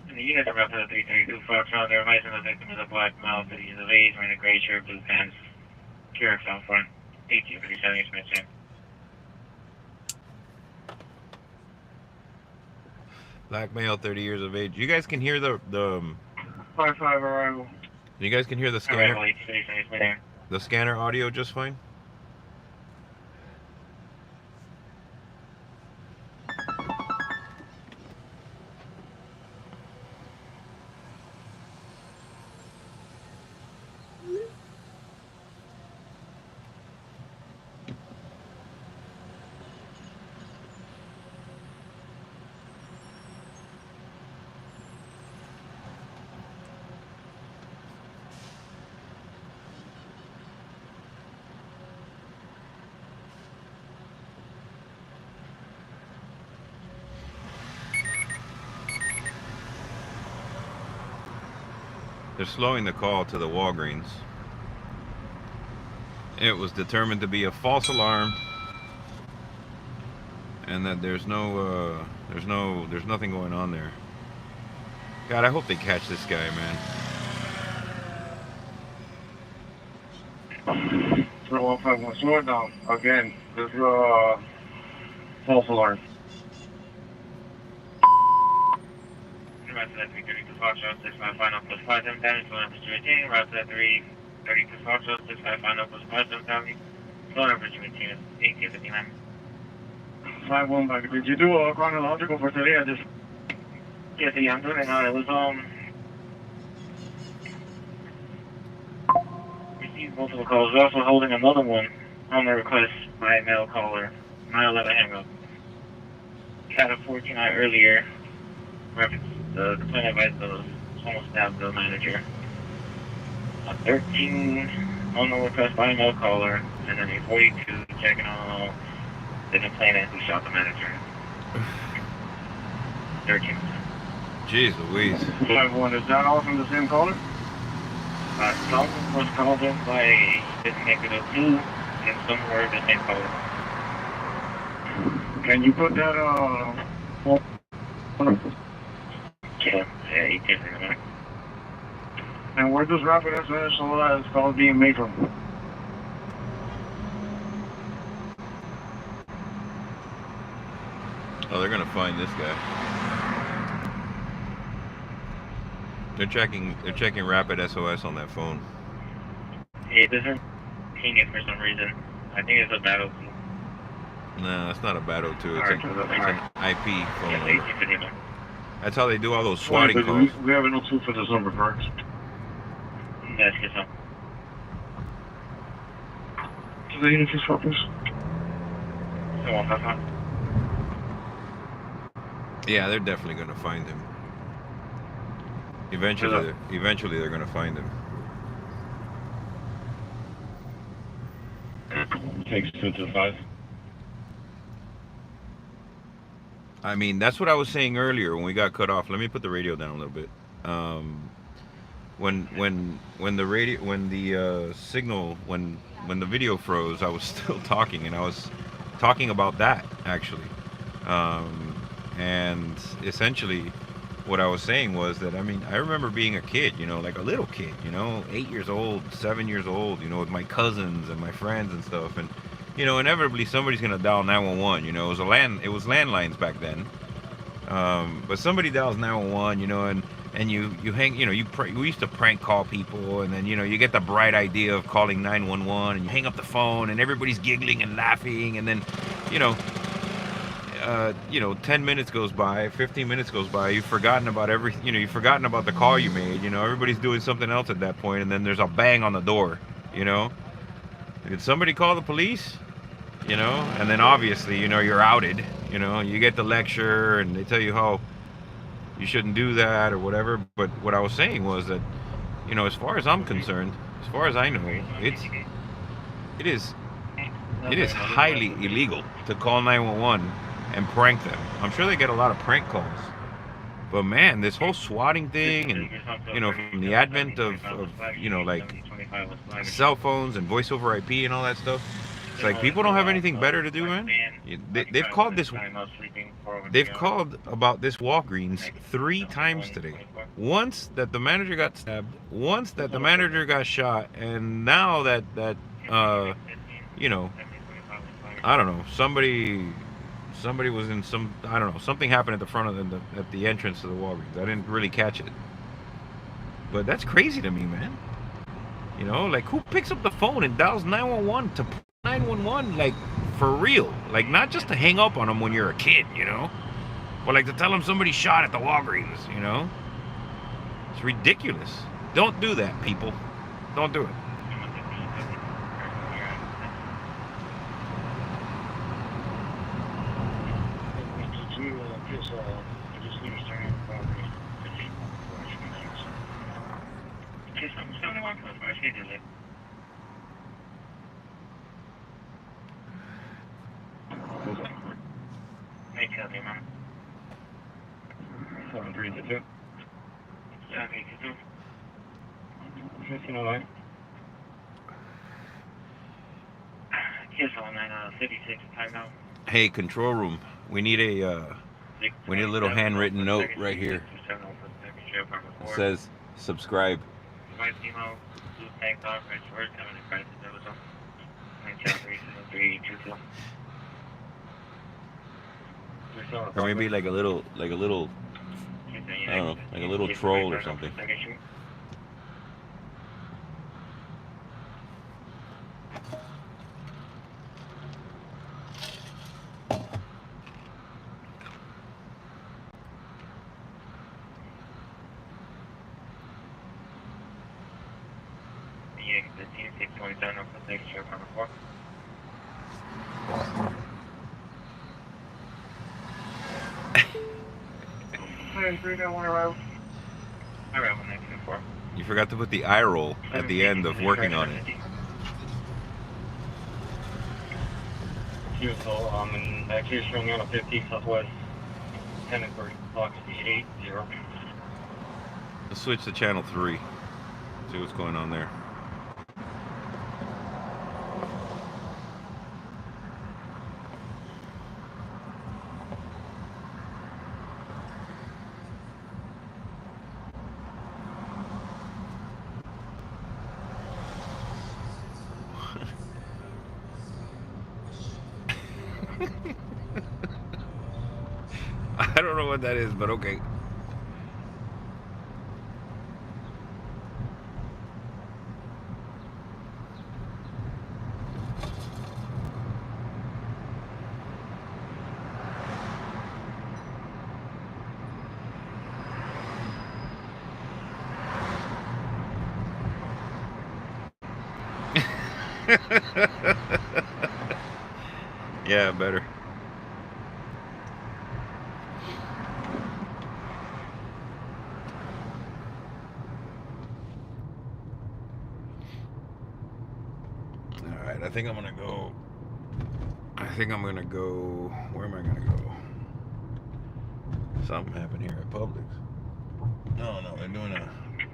S2: And the units are up to the 332 Foxtrot. They're advising the victim is a black male, but he's of age, wearing a gray shirt, blue pants, Carrick's out front. 1857, yes, ma'am.
S1: Black male, 30 years of age. You guys can hear the
S5: 55 arrival.
S1: you guys can hear the scanner.
S2: Arrival 1857, yes, ma'am.
S1: The scanner audio just fine. They're slowing the call to the Walgreens. it was determined to be a false alarm, and that there's nothing going on there. God, I hope they catch this guy, man.
S2: 151, slow it down. Again, this is false alarm.
S6: Route to that 332 Foxtrot, 655 plus 57 damage, slow number 218. Route to that 332 Foxtrot, 655 plus 57 damage, slow number 218, 1859.
S2: 51 back. Did you do a chronological for today? I just...
S6: Yes, yeah, I'm doing it now. It was, received multiple calls. We're also holding another one on the request by a male caller. 911 hang up. Had a 14-eye earlier. Reference the complaint advised the almost stabbed the manager. A 13 on the request by a male caller, and then a 42 checking on the complainant who shot the manager. 13.
S1: Jeez Louise.
S2: 51, is that all from the same caller?
S6: Some was called in by Executive 2, and some were the same caller.
S2: Can you put that,
S6: Yeah, 18 in a minute.
S2: and where does Rapid SOS all that is called being made from?
S1: Oh, they're gonna find this guy. They're checking Rapid SOS on that phone.
S6: It doesn't ping it for some reason. I think it's a battle.
S1: No, it's not a battle too. It's,
S2: Alright,
S1: it's
S2: alright.
S1: an IP phone
S6: Yeah,
S1: number.
S6: 1859.
S1: That's how they do all those swatting
S2: But
S1: calls.
S2: we have a no 2 for this number, correct?
S6: That's good, so.
S2: To the unit 6 please.
S6: So, 155.
S1: Yeah, they're definitely gonna find him. Eventually they're gonna find him.
S2: Takes 2 to 5.
S1: I mean, that's what I was saying earlier when we got cut off. Let me put the radio down a little bit. When the signal, when the video froze, I was still talking, and I was talking about that actually. And essentially, what I was saying was that, I mean, I remember being a kid, you know, like a little kid, you know, 8 years old, 7 years old, you know, with my cousins and my friends and stuff, and you know, inevitably somebody's gonna dial 911. You know, it was landlines back then, but somebody dials 911, you know, and you hang, you know, we used to prank call people, and then, you know, you get the bright idea of calling 911, and you hang up the phone, and everybody's giggling and laughing, and then, you know, 10 minutes goes by, 15 minutes goes by, you've forgotten about you've forgotten about the call you made, you know, everybody's doing something else at that point, and then there's a bang on the door, you know. Did somebody call the police? You know, and then obviously, you know, you're outed, you know, you get the lecture and they tell you how you shouldn't do that or whatever. But what I was saying was that, you know, as far as I'm concerned, as far as I know, it is highly illegal to call 911 and prank them. I'm sure they get a lot of prank calls. But man, this whole swatting thing, and, you know, from the advent of you know, like cell phones and voice over IP and all that stuff, it's like people don't have anything better to do, man. They've called about this Walgreens 3 times today. Once that the manager got stabbed, once that the manager got shot, and now that you know, I don't know, somebody was in some, I don't know, something happened at the front of at the entrance to the Walgreens. I didn't really catch it, but that's crazy to me, man. You know, like, who picks up the phone and dials 911 to 911, like, for real, like, not just to hang up on them when you're a kid, you know, but like to tell them somebody shot at the Walgreens, you know. It's ridiculous. Don't do that, people. Don't do it.
S6: Tell me, man.
S2: 732.
S6: 782.
S2: 1509.
S6: Kiss on that 56 time now.
S1: Hey, control room. We need a little handwritten note right here. It says subscribe.
S6: Device email, blue tank top, red shorts, having a crisis episode. 9737322.
S1: Or maybe like a little, I don't know, like a little troll or something.
S6: Yeah, 15627, no contact, share number 4. Alright, 1924.
S1: You forgot to put the eye roll at the end of working on it.
S4: So, and actually it's showing me on a 15 Southwest 10 and 30, Fox 880.
S1: Let's switch to channel 3. See what's going on there. I don't know what that is, but okay. Yeah, better. Alright, I think I'm gonna go. Where am I gonna go? Something happened here at Publix. No, they're doing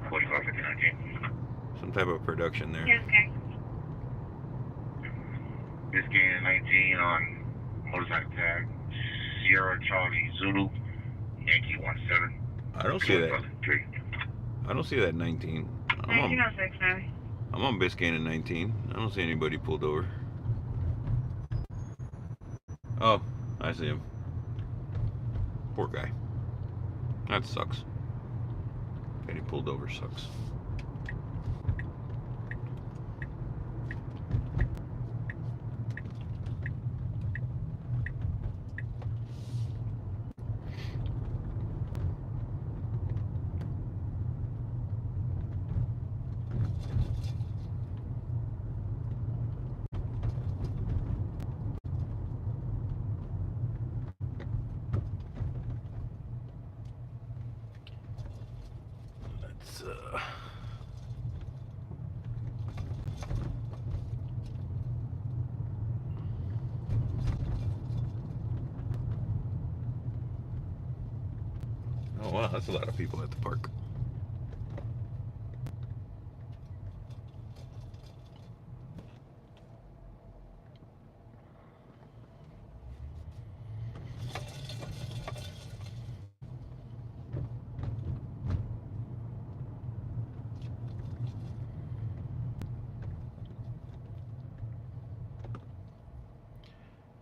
S6: 4559.
S1: some type of production there.
S3: Yes, okay.
S2: Biscayne 19 on motorcycle tag. Sierra Charlie Zulu Yankee 17.
S1: I don't see that. I don't see that 19.
S3: 1906 now.
S1: I'm on Biscayne at 19. I don't see anybody pulled over. Oh, I see him. Poor guy. That sucks. Getting pulled over sucks. Let's Oh wow, that's a lot of people at the park.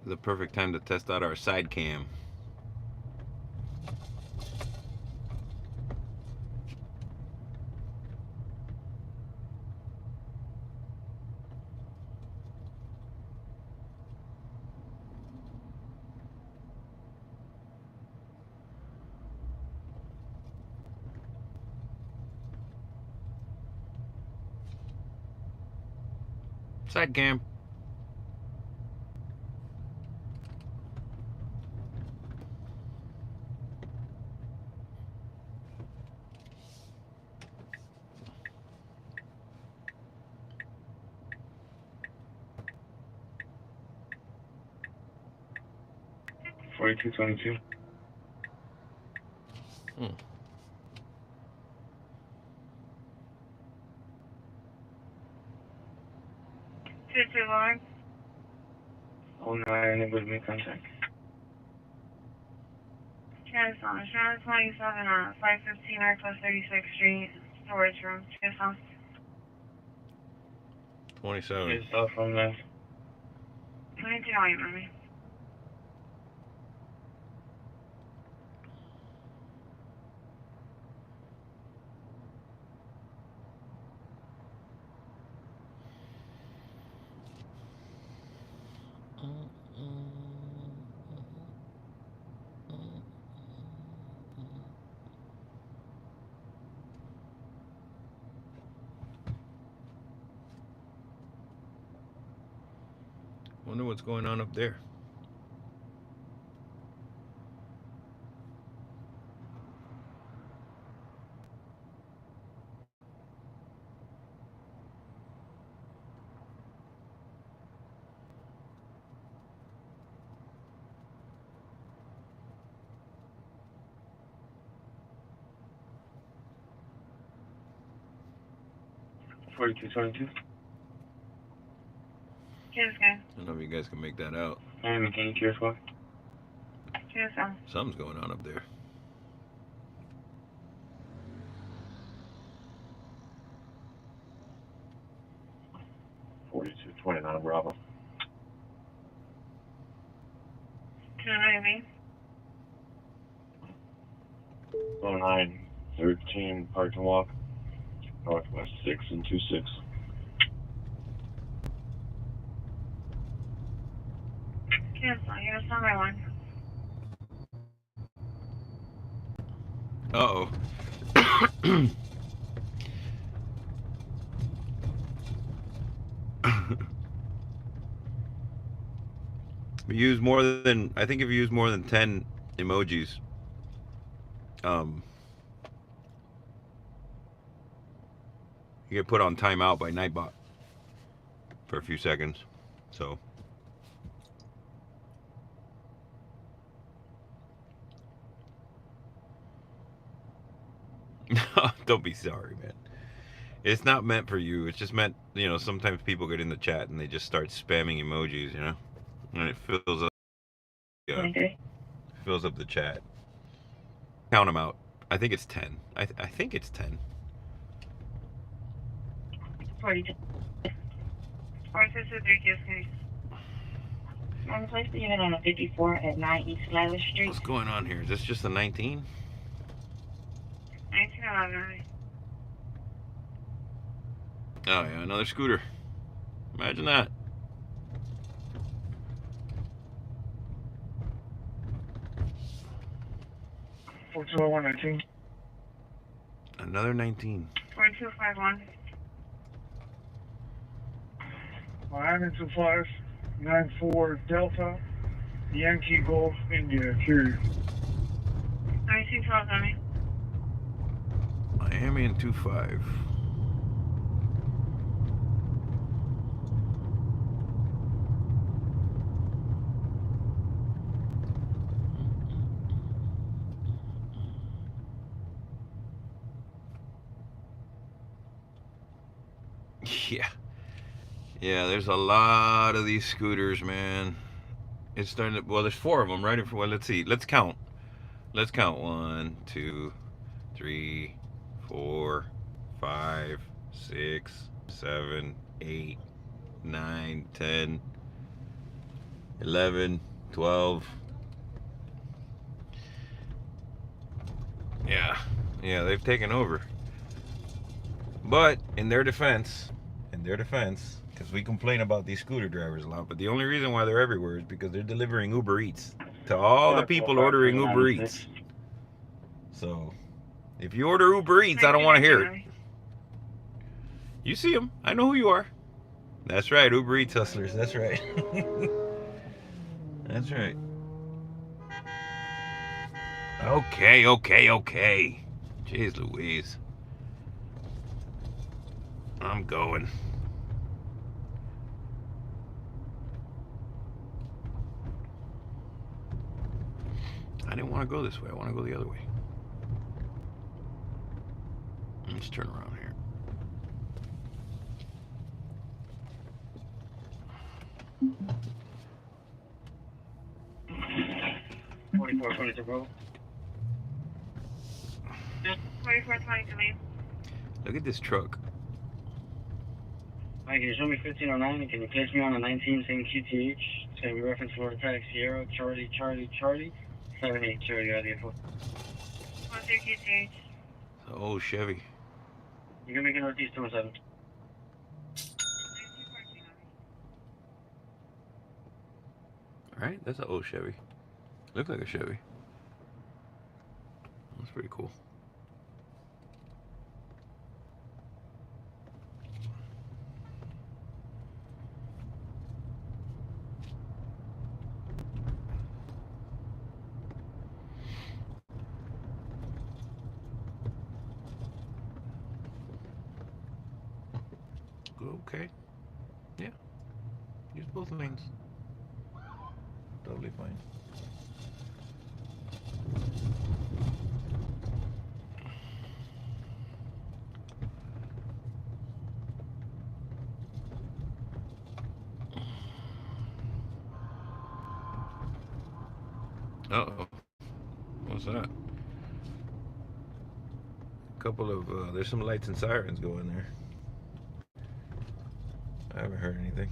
S1: The perfect time to test out our side cam. Side cam.
S2: $42.22.
S1: Hmm.
S3: 221.
S6: 09, unable to make contact.
S3: Tucson, Shroud 27 on 515 Northwest 36th Street, storage room, Tucson.
S1: 27.
S6: It's off from there.
S3: 22 volume, Mommy.
S1: Wonder what's going on up there.
S6: Forty-two 22.
S3: Tucson,
S1: I don't know if you guys can make that out.
S6: And can you care for?
S3: Tucson.
S1: Something's going on up there.
S2: Bravo.
S3: 290.
S2: 09, 13, Park and Walk, Northwest 6 and 26.
S3: Tucson, you're summer one.
S1: Uh-oh. I think if you use more than 10 emojis, you get put on timeout by Nightbot for a few seconds. So don't be sorry, man. It's not meant for you. It's just meant, sometimes people get in the chat and they just start spamming emojis, and it fills up. Fills up the chat. Count them out. I think it's 10. I think it's 10.
S3: 42. 463 Tucson.
S7: I'm supposed to unit on a 54 at 9 East Flatbush Street.
S1: What's going on here? Is this just a 19?
S3: 1911.
S1: Oh yeah, another scooter. Imagine that. Another 19.
S3: 4251.
S4: Miami 25, 94 Delta, Yankee Golf, India, carrier.
S3: 9212, Mommy.
S1: Miami and 25. Yeah, there's a lot of these scooters, man. It's starting to, well, there's 4 of them, right? Well, let's see. Let's count. 1, 2, 3, 4, 5, 6, 7, 8, 9, 10, 11, 12. Yeah, they've taken over. But in their defense, because we complain about these scooter drivers a lot, but the only reason why they're everywhere is because they're delivering Uber Eats to all the people ordering Uber Eats. So, if you order Uber Eats, I don't want to hear it. You see them. I know who you are. That's right, Uber Eats hustlers. That's right. That's right. Okay. Jeez Louise. I'm going. I didn't want to go this way. I want to go the other way. Let's turn around here.
S4: 2422 Bravo.
S3: 2422 lead.
S1: Look at this truck.
S4: Alright, can you show me 1509 and can you place me on a 19 same QTH? It's going to be reference Florida Paddock Sierra, Charlie, 78 Charlie out of the info.
S3: 12 QTH.
S1: Oh, Chevy.
S4: You can make it northeast 217.
S1: All right, that's an old Chevy. Looks like a Chevy. That's pretty cool. Okay. Yeah. Use both lanes. Totally fine. Uh-oh. What's that? A couple of, there's some lights and sirens going there. I haven't heard anything.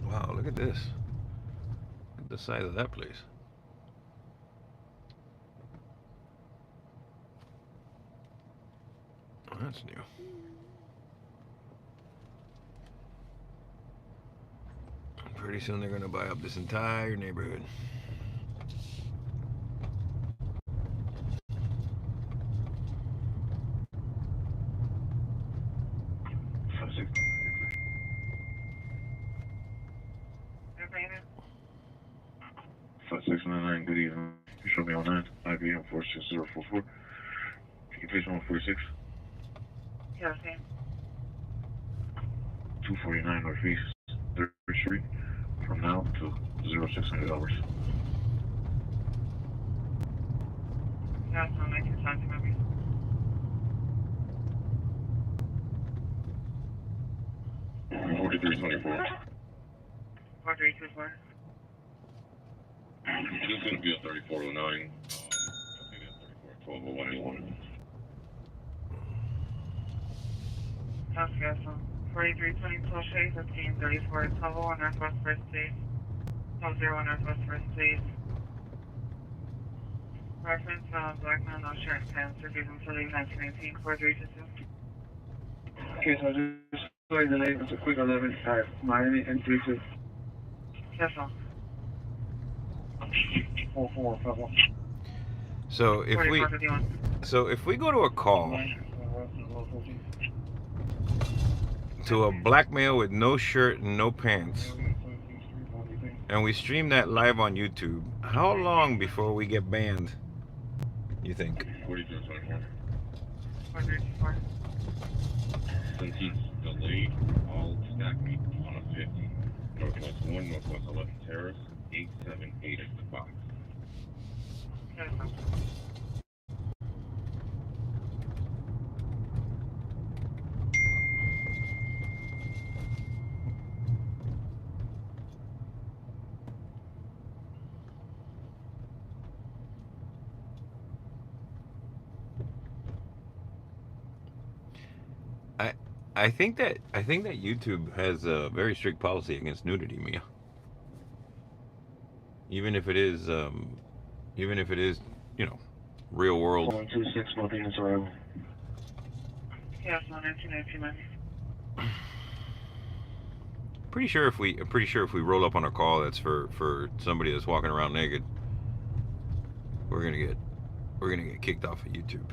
S1: Wow, look at this. Look at the size of that place. Oh, that's new. Pretty soon they're gonna buy up this entire neighborhood.
S3: Okay,
S2: 5699, good evening. You show me on 9, IBM 46044. Can you please 146?
S3: yeah, okay.
S2: 249 Northeast 3rd Street from now to 0600 hours.
S3: That's on 1920 members.
S2: 4324.
S3: 4324.
S2: It's going to be a 3409. I think it's 3412 or 181.
S3: That's Vessel. 4320 Shade, 1534 Toville, Northwest First State. 001 Northwest First State. Reference, black man, no shirt and pants, refusing to leave 1918, 4322.
S4: Okay, so just sorry delay. It's a quick 11 at Miami N32.
S3: Vessel.
S4: 4451.
S1: So if we go to a call to a black male with no shirt and no pants, and we stream that live on YouTube, how long before we get banned, you think?
S2: 4224.
S3: 434.
S2: Since he's delayed, I'll stack me on a 50. Northwest 1, Northwest 11 Terrace, 878 is the box.
S3: Yes,
S1: I think that YouTube has a very strict policy against nudity, Mia. Even if it is, you know, real world.
S4: 126, both units arrival.
S3: yes, 192, man.
S1: Pretty sure if we roll up on a call that's for somebody that's walking around naked, we're gonna get kicked off of YouTube.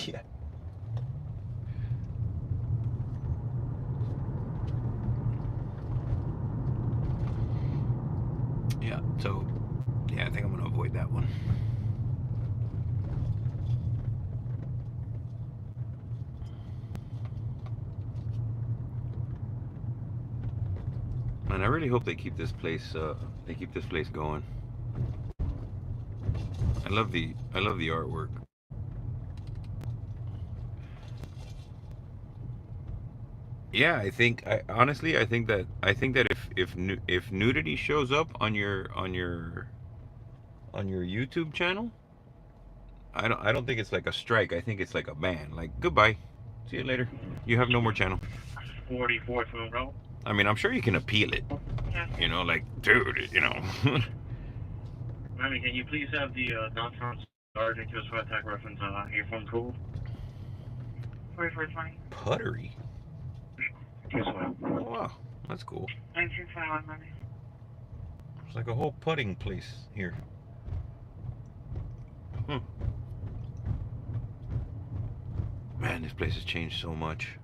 S1: Yeah. Yeah, so, yeah, I think I'm going to avoid that one. And I really hope they keep this place going. I love the artwork. Yeah, I think that if nudity shows up on your YouTube channel, I don't think it's like a strike. I think it's like a ban. Like, goodbye, see you later. You have no more channel.
S6: 44th Monroe.
S1: I mean, I'm sure you can appeal it. You know, like, dude, you know.
S6: Remy, can you please have the non-front sergeant just for attack reference earphone code?
S3: 4420.
S1: Puttery.
S6: This way.
S1: Oh, wow, that's cool.
S3: 1921, money.
S1: It's like a whole putting place here. Man, this place has changed so much.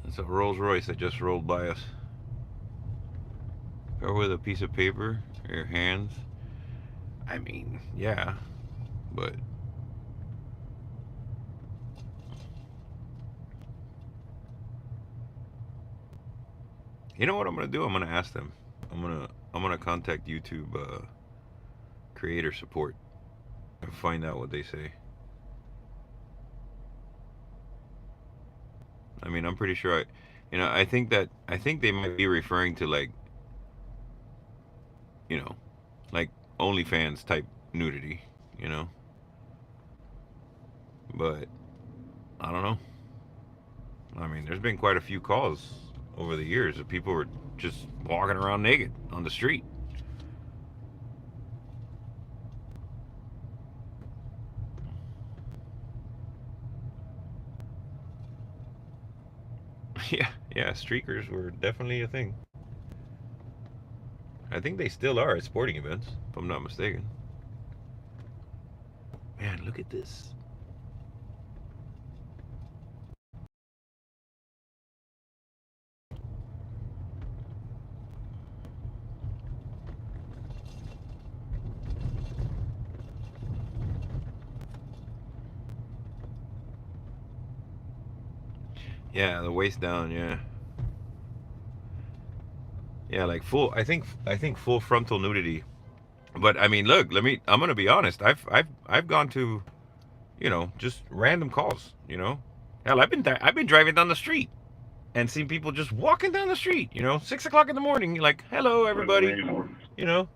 S1: It's a Rolls Royce that just rolled by us. Go with a piece of paper, your hands. I mean, yeah, but you know what I'm gonna do? I'm gonna ask them. I'm gonna contact YouTube creator support and find out what they say. I mean, I'm pretty sure I think they might be referring to, like, you know, like OnlyFans type nudity, you know. But I don't know. I mean, there's been quite a few calls over the years of people were just walking around naked on the street. Yeah, streakers were definitely a thing. I think they still are at sporting events, if I'm not mistaken. Man, look at this. Yeah, the waist down, yeah. Yeah, like full. I think full frontal nudity. But I mean, look. I'm gonna be honest. I've gone to, you know, just random calls. You know, hell, I've been driving down the street and seen people just walking down the street. You know, 6 o'clock in the morning. Like, hello everybody. You know,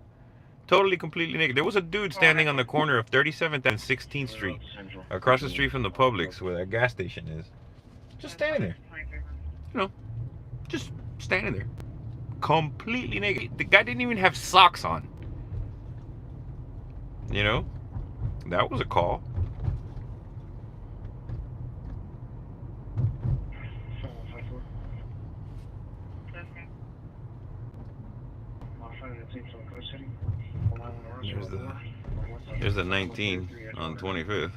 S1: totally completely naked. There was a dude standing on the corner of 37th and 16th Street, across the street from the Publix, where that gas station is. Just standing there. You know, just standing there. Completely naked. The guy didn't even have socks on. You know? That was a call. There's a 19 on 25th.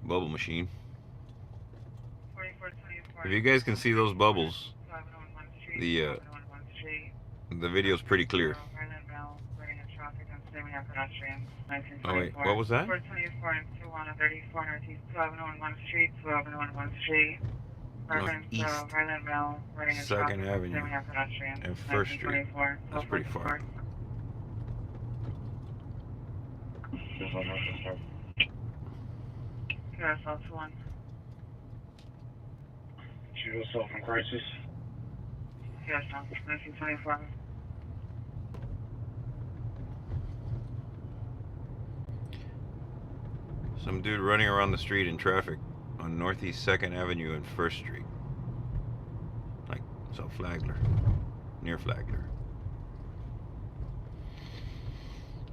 S1: Bubble machine. If you guys can see those bubbles, the video's pretty clear. Oh wait, what was that?
S3: 424 and 2134 Northeast 1201 Street, 1201 Street.
S1: Northeast
S3: Highland Rail, running in
S1: 2nd
S3: traffic,
S1: Avenue
S3: and pedestrians.
S1: and 1st Street.
S3: 1924.
S1: That's pretty far.
S3: QSL 21.
S2: Shoot yourself in crisis.
S3: QSL 1924.
S1: Some dude running around the street in traffic on Northeast 2nd Avenue and 1st Street. Like, so Flagler. Near Flagler.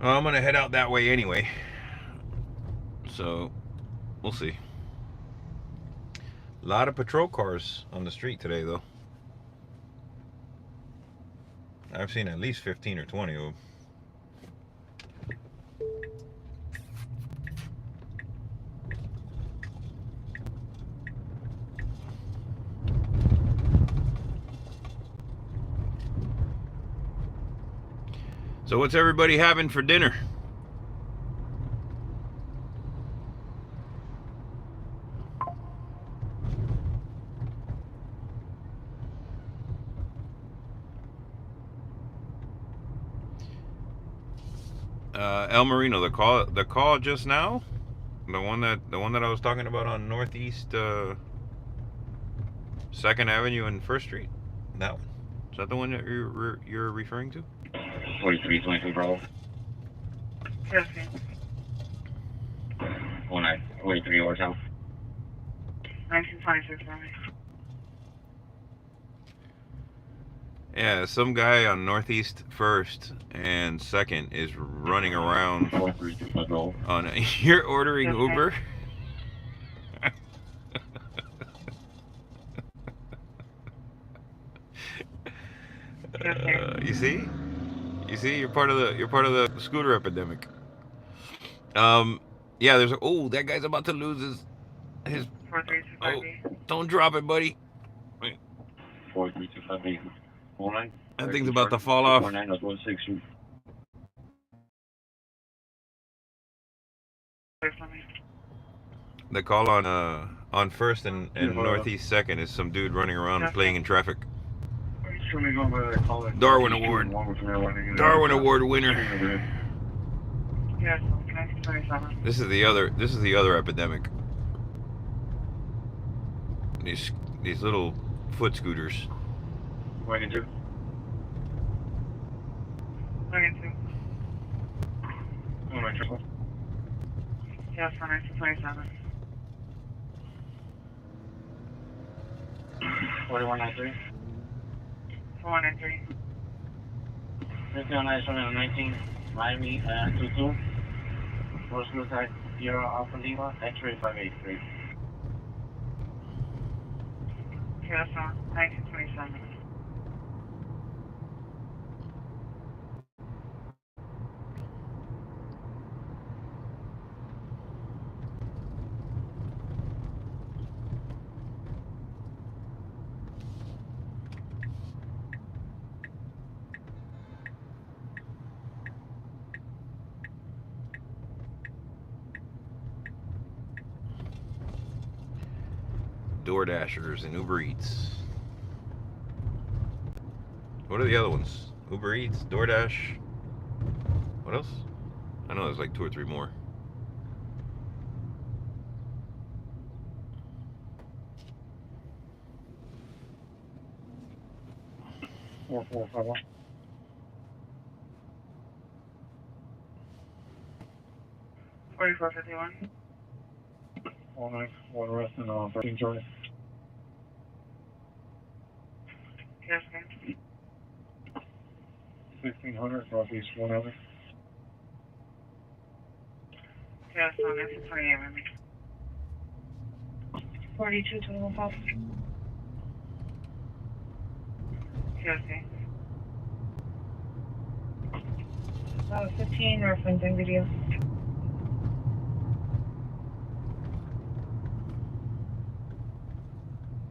S1: Well, I'm gonna head out that way anyway. So, we'll see. A lot of patrol cars on the street today, though. I've seen at least 15 or 20 of them. So what's everybody having for dinner? El Marino, the call just now, the one that I was talking about on Northeast 2nd Avenue and 1st Street. That one. Is that the one that you're referring to?
S5: 4322 Bravo.
S3: Yes,
S5: 43 or so.
S3: 1926.
S1: Yeah, some guy on Northeast 1st and 2nd is running around
S5: 4325 Bravo.
S1: on a, you're ordering
S3: Okay.
S1: Uber? You see? You see, you're part of the scooter epidemic. Yeah, there's that guy's about to lose his
S3: 4325.
S1: don't drop it, buddy.
S5: 4325
S1: That thing's about to fall off.
S5: 4916.
S1: The call on 1st and Northeast 2nd is some dude running around playing in traffic. Darwin Award. Darwin Award winner.
S3: Yes, 1927.
S1: This is the other epidemic. These little foot scooters.
S2: Wagon 2.
S3: Wagon 2.
S2: One triple.
S3: Yes, 1927.
S4: 4193.
S3: 4193.
S4: 5197 Miami 22. First blue type Sierra Alpha Lima X-ray 583.
S3: Yes, 1927.
S1: DoorDashers and Uber Eats. What are the other ones? Uber Eats, DoorDash. What else? I know there's like 2 or 3 more.
S2: Four
S3: 4451.
S2: One arrest and 13 charges.
S3: Yes, okay.
S2: 1500 Northeast 1 Ellie.
S3: Yes, on this is 28 with me.
S7: 4221
S3: Tuesday.
S7: 15 referencing video.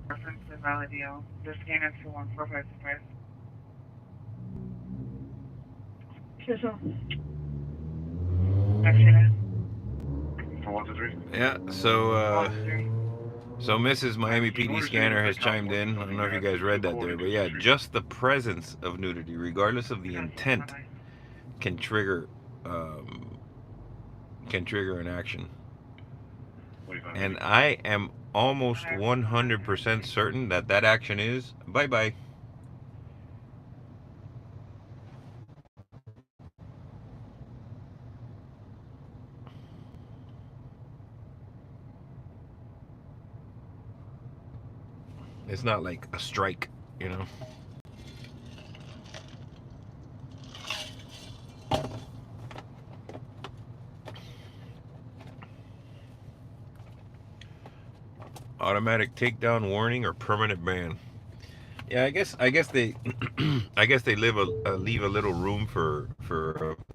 S3: Reference to Valideo. The scanner 21455. Accident.
S2: 123.
S1: Yeah. So Mrs. Miami PD scanner has chimed in. I don't know if you guys read that there, but yeah, just the presence of nudity, regardless of the intent, can trigger an action. And I am almost 100% certain that that action is bye-bye. It's not like a strike, you know. Automatic takedown warning or permanent ban. Yeah, I guess they I guess they leave a little room for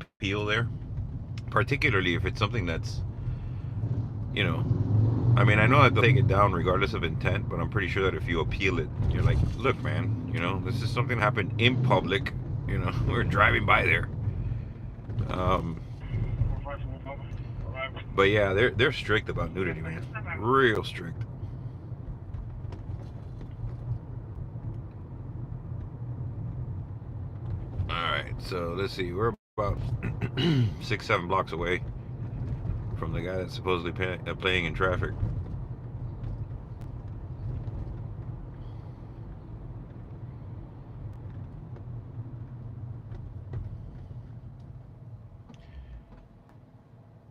S1: appeal there, particularly if it's something that's, you know, I mean, I know that they'll take it down regardless of intent, but I'm pretty sure that if you appeal it, you're like, look, man, you know, this is something that happened in public. You know, we're driving by there. But yeah, they're strict about nudity, man. Real strict. All right, so let's see. We're about 6-7 blocks away from the guy that's supposedly playing in traffic.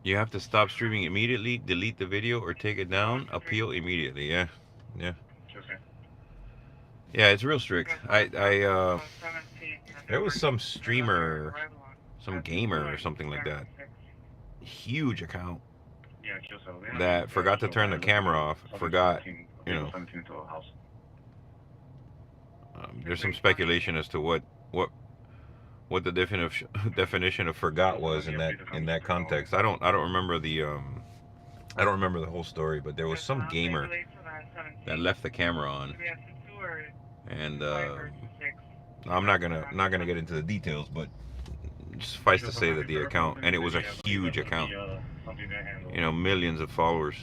S1: You have to stop streaming immediately, delete the video, or take it down. Appeal immediately. Yeah, yeah, yeah. It's real strict. There was some streamer, some gamer or something like that. Huge account that forgot to turn the camera off. Forgot, you know. There's some speculation as to what the definition of forgot was in that context. I don't remember the whole story, but there was some gamer that left the camera on, and I'm not gonna get into the details, but suffice to say that the account, and it was a huge account, you know, millions of followers,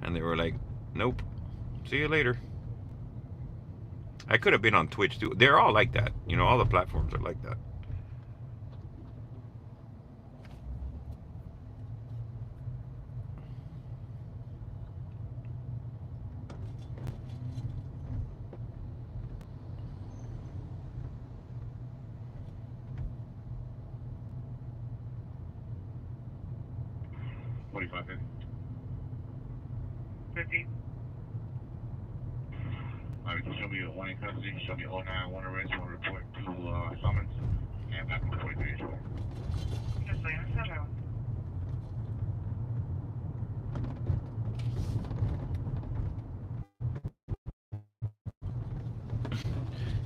S1: and they were like, nope, see you later. I could have been on Twitch too. They're all like that, you know. All the platforms are like that.
S2: She'll be at 1 in custody. She'll be 091 arrest. She'll report to summons and back on 43 as well.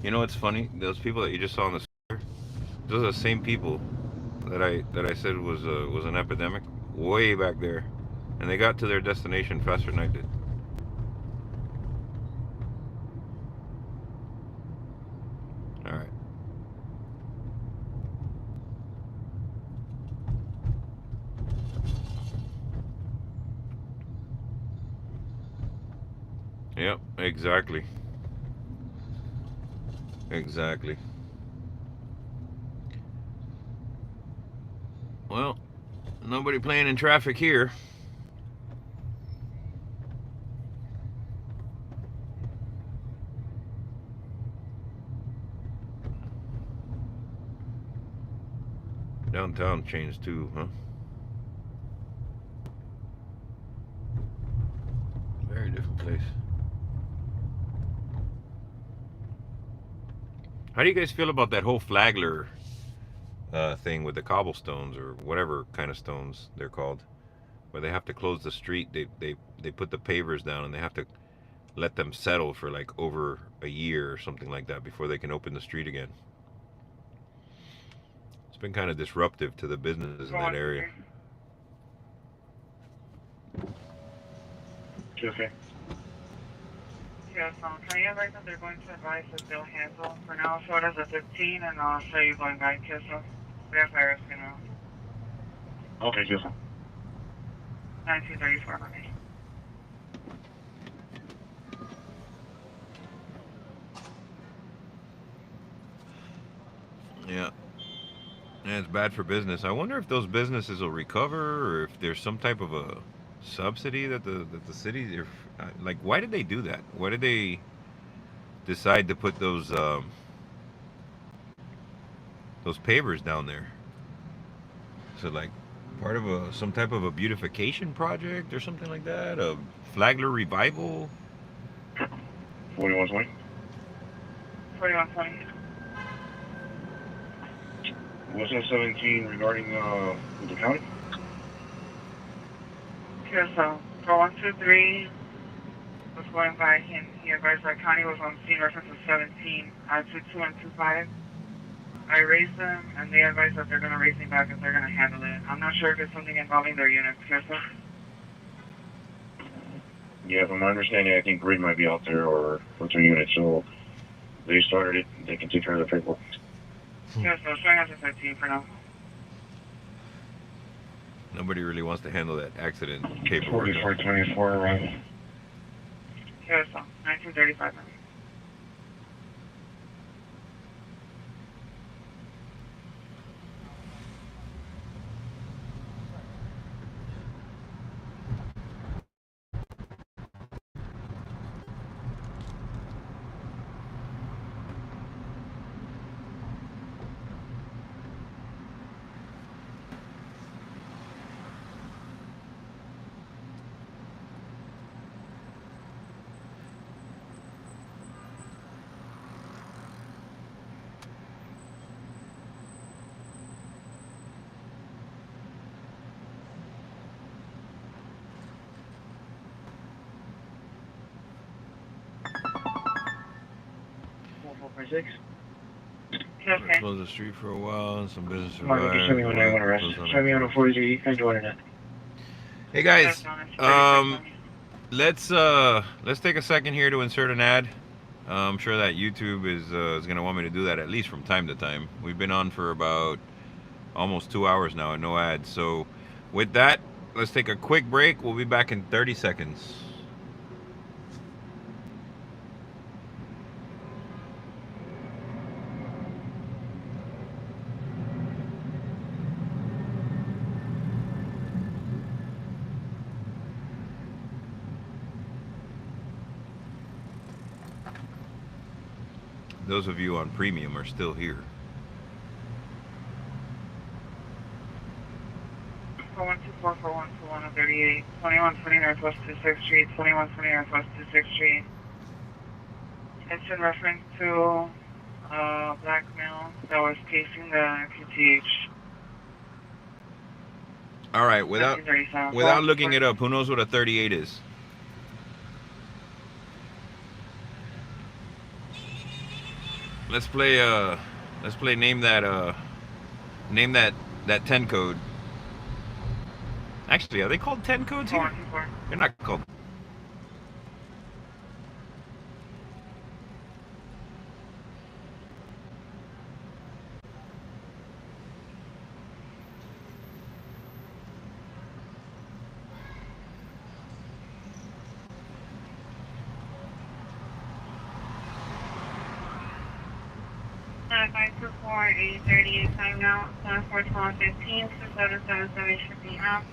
S1: You know what's funny? Those people that you just saw on the square, those are the same people that I said was an epidemic way back there, and they got to their destination faster than I did. All right. Yep, exactly. Exactly. Well, nobody playing in traffic here. Downtown changed too, huh? Very different place. How do you guys feel about that whole Flagler thing with the cobblestones or whatever kind of stones they're called, where they have to close the street. They put the pavers down and they have to let them settle for like over a year or something like that before they can open the street again. It's been kind of disruptive to the businesses in that area.
S2: Okay.
S3: Yes, can you advise that they're going to advise that they'll handle for now? Show it as a 15, and I'll show you going back to so verifiers can know.
S2: Okay, just
S3: 1934, Monday.
S1: Yeah. Yeah, it's bad for business. I wonder if those businesses will recover, or if there's some type of a subsidy that the city, like, why did they do that? Why did they decide to put those pavers down there? So like part of some type of a beautification project or something like that, a Flagler revival.
S2: 4120.
S3: 4120.
S2: What's that 17 regarding the county?
S3: Okay, so for 123 was going by him. He advised that county was on scene reference of 17. I took 2 and 25. I raised them, and they advised that they're going to raise me back and they're going to handle it. I'm not sure if it's something involving their units. Okay,
S2: Yeah, from my understanding, I think Grid might be out there or with their unit, so they started it. They can take care of the paperwork.
S3: yeah, so showing us a 15 for now.
S1: Nobody really wants to handle that accident paperwork.
S2: 4424 arrival.
S3: Yeah, so 1935 minutes.
S4: Six.
S3: Okay.
S1: Close the street for a while and some business
S4: Marco, just show me when I want to rest. Show me on a 43 and join it.
S1: Hey guys, let's take a second here to insert an ad. I'm sure that YouTube is gonna want me to do that at least from time to time. We've been on for about almost 2 hours now and no ads. So with that, let's take a quick break. We'll be back in 30 seconds. Those of you on premium are still here.
S3: 4124 for 12138, 2120 Northwest 26th Street, 2120 Northwest 26th Street. It's in reference to a black male that was casing the QTH.
S1: All right, without looking it up, who knows what a 38 is? Let's play name that 10 code. Actually, are they called 10 codes here? They're not called.
S3: Five two four 838 time now. 141215 2777 should be up.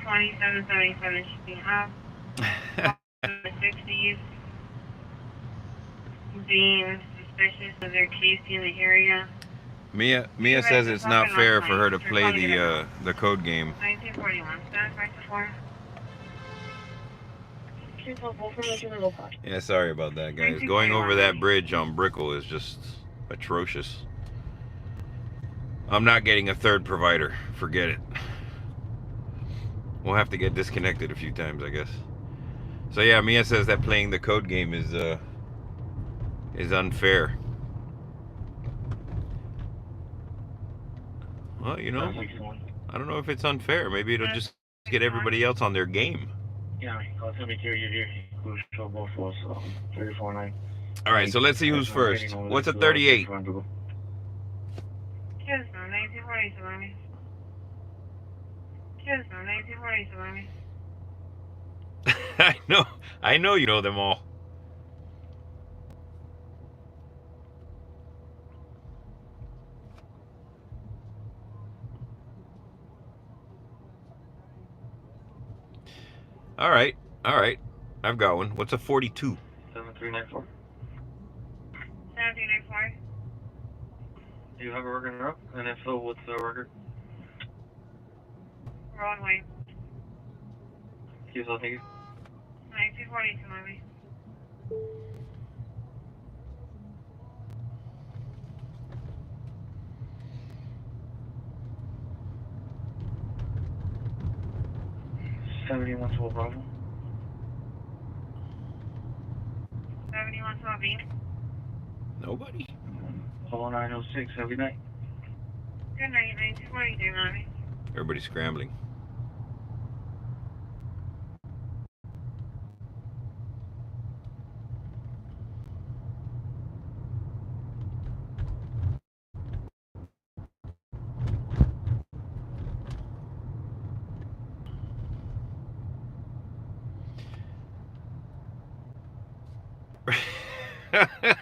S3: 2777 should be up. 60s being suspicious of their case in the area.
S1: Mia says it's not fair for her to play the code game.
S3: 1941. 524.
S1: Yeah, sorry about that, guys. Going over that bridge on Brickell is just atrocious. I'm not getting a third provider. Forget it. We'll have to get disconnected a few times, I guess. So yeah, Mia says that playing the code game is unfair. Well, you know, I don't know if it's unfair. Maybe it'll just get everybody else on their game.
S4: Yeah, I'll tell me you're show both of us, 349.
S1: All right, so let's see who's first. What's a 38?
S3: Yes, ma'am. 1940, Salami. Yes, ma'am. 1940, Salami.
S1: I know you know them all. All right. I've got one. What's a 42?
S4: 7394.
S3: 1784.
S4: Do you have a record up? And if so, what's the record?
S3: Broadway.
S4: Excuse me, thank you.
S3: 1940, Salami.
S4: Bravo.
S3: 7112 B.
S1: Nobody.
S4: 0906, every night.
S3: Good night, 1940, Salami.
S1: Everybody's scrambling.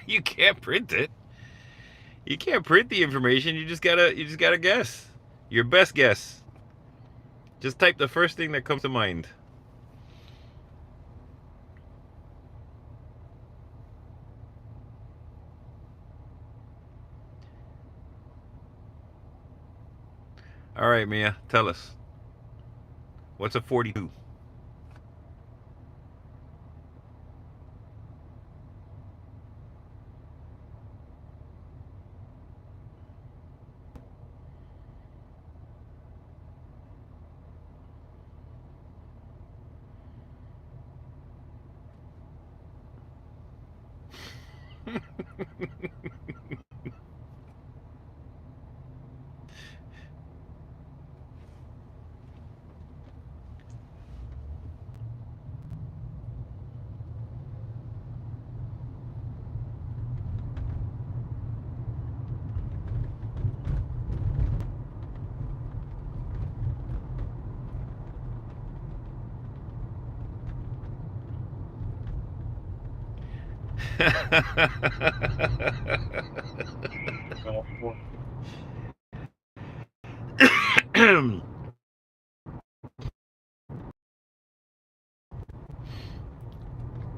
S1: You can't print it. You can't print the information. You just gotta guess. Your best guess. Just type the first thing that comes to mind. All right, Mia, tell us. What's a 42?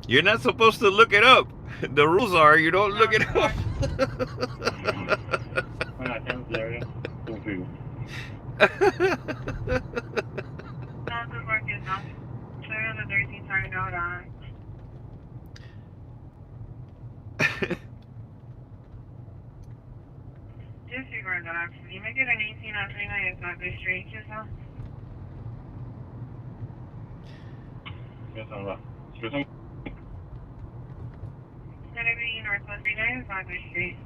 S1: You're not supposed to look it up. The rules are you don't look it up.
S2: We're not down there. Don't feel.
S3: No, the work is not. 713 starting out on. Disregard that. You make it an 18 on 39 is not this street, just now.
S2: Yes, I'm right.
S3: Gonna be Northwest 39 is not this street.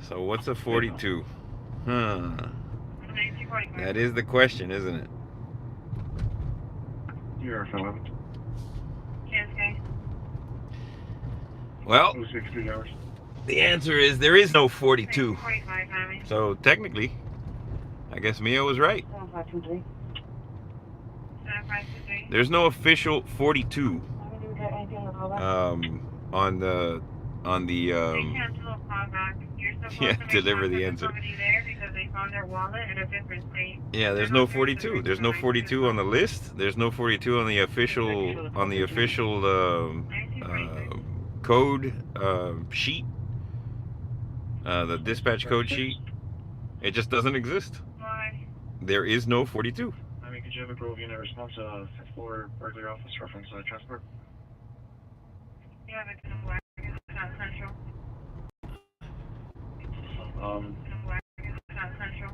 S1: So what's a 42? Huh.
S3: 1945.
S1: That is the question, isn't it?
S2: You're from 11.
S3: KSK.
S1: Well,
S2: 263 hours.
S1: the answer is there is no 42.
S3: 45, Tommy.
S1: So technically, I guess Mia was right.
S7: 7523.
S3: 7523.
S1: There's no official 42
S7: Anything about that?
S1: on the
S3: They cancel a callback. You're supposed
S1: Yeah,
S3: to make
S1: deliver the
S3: contact with
S1: answer.
S3: somebody there because they found their wallet in a different state.
S1: Yeah, there's no 42. There's no 42 on the list. There's no 42 on the official code sheet. The dispatch code sheet. It just doesn't exist.
S3: Why?
S1: There is no 42.
S4: I mean, could you have a Grove unit response to 5th floor burglary office reference transport?
S3: You have it in black. It's not central.
S4: Um,
S3: In black. It's not central.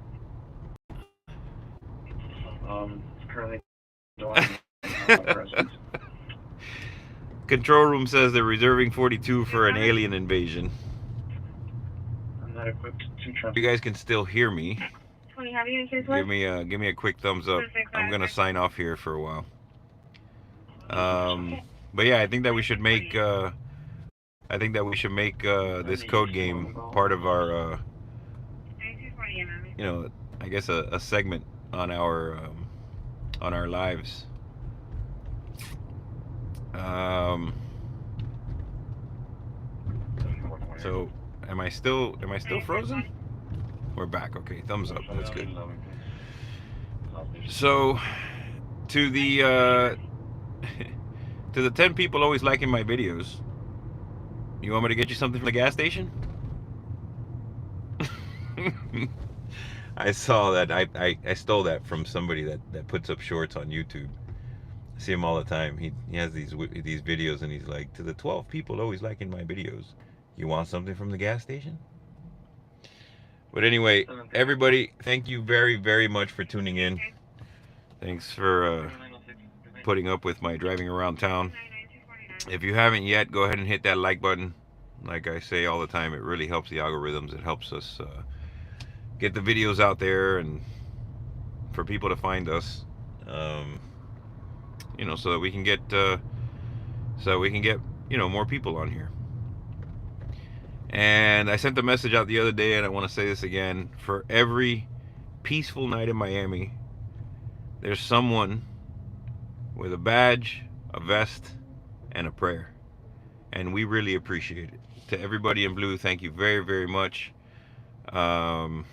S4: currently
S1: Control room says they're reserving 42 for an alien invasion.
S4: I'm not equipped to transport.
S1: You guys can still hear me.
S7: 20, have you in
S1: Give me a quick thumbs up. I'm gonna sign off here for a while. But yeah, I think that we should make this code game part of our you know, I guess a segment on our lives. So am I still frozen? We're back. Okay, thumbs up. That's good. So to the to the 10 people always liking my videos, you want me to get you something from the gas station? I saw that. I stole that from somebody that puts up shorts on YouTube. I see him all the time. He has these videos, and he's like, to the 12 people always liking my videos, you want something from the gas station? But anyway, everybody, thank you very, very much for tuning in. Thanks for putting up with my driving around town. If you haven't yet, go ahead and hit that like button. Like I say all the time, it really helps the algorithms. It helps us get the videos out there and for people to find us, you know, so that we can get you know, more people on here. And I sent a message out the other day, and I want to say this again: for every peaceful night in Miami, there's someone with a badge, a vest, and a prayer, and we really appreciate it. To everybody in blue, thank you very, very much. And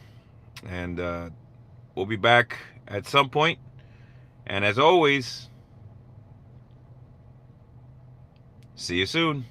S1: we'll be back at some point. And as always, see you soon.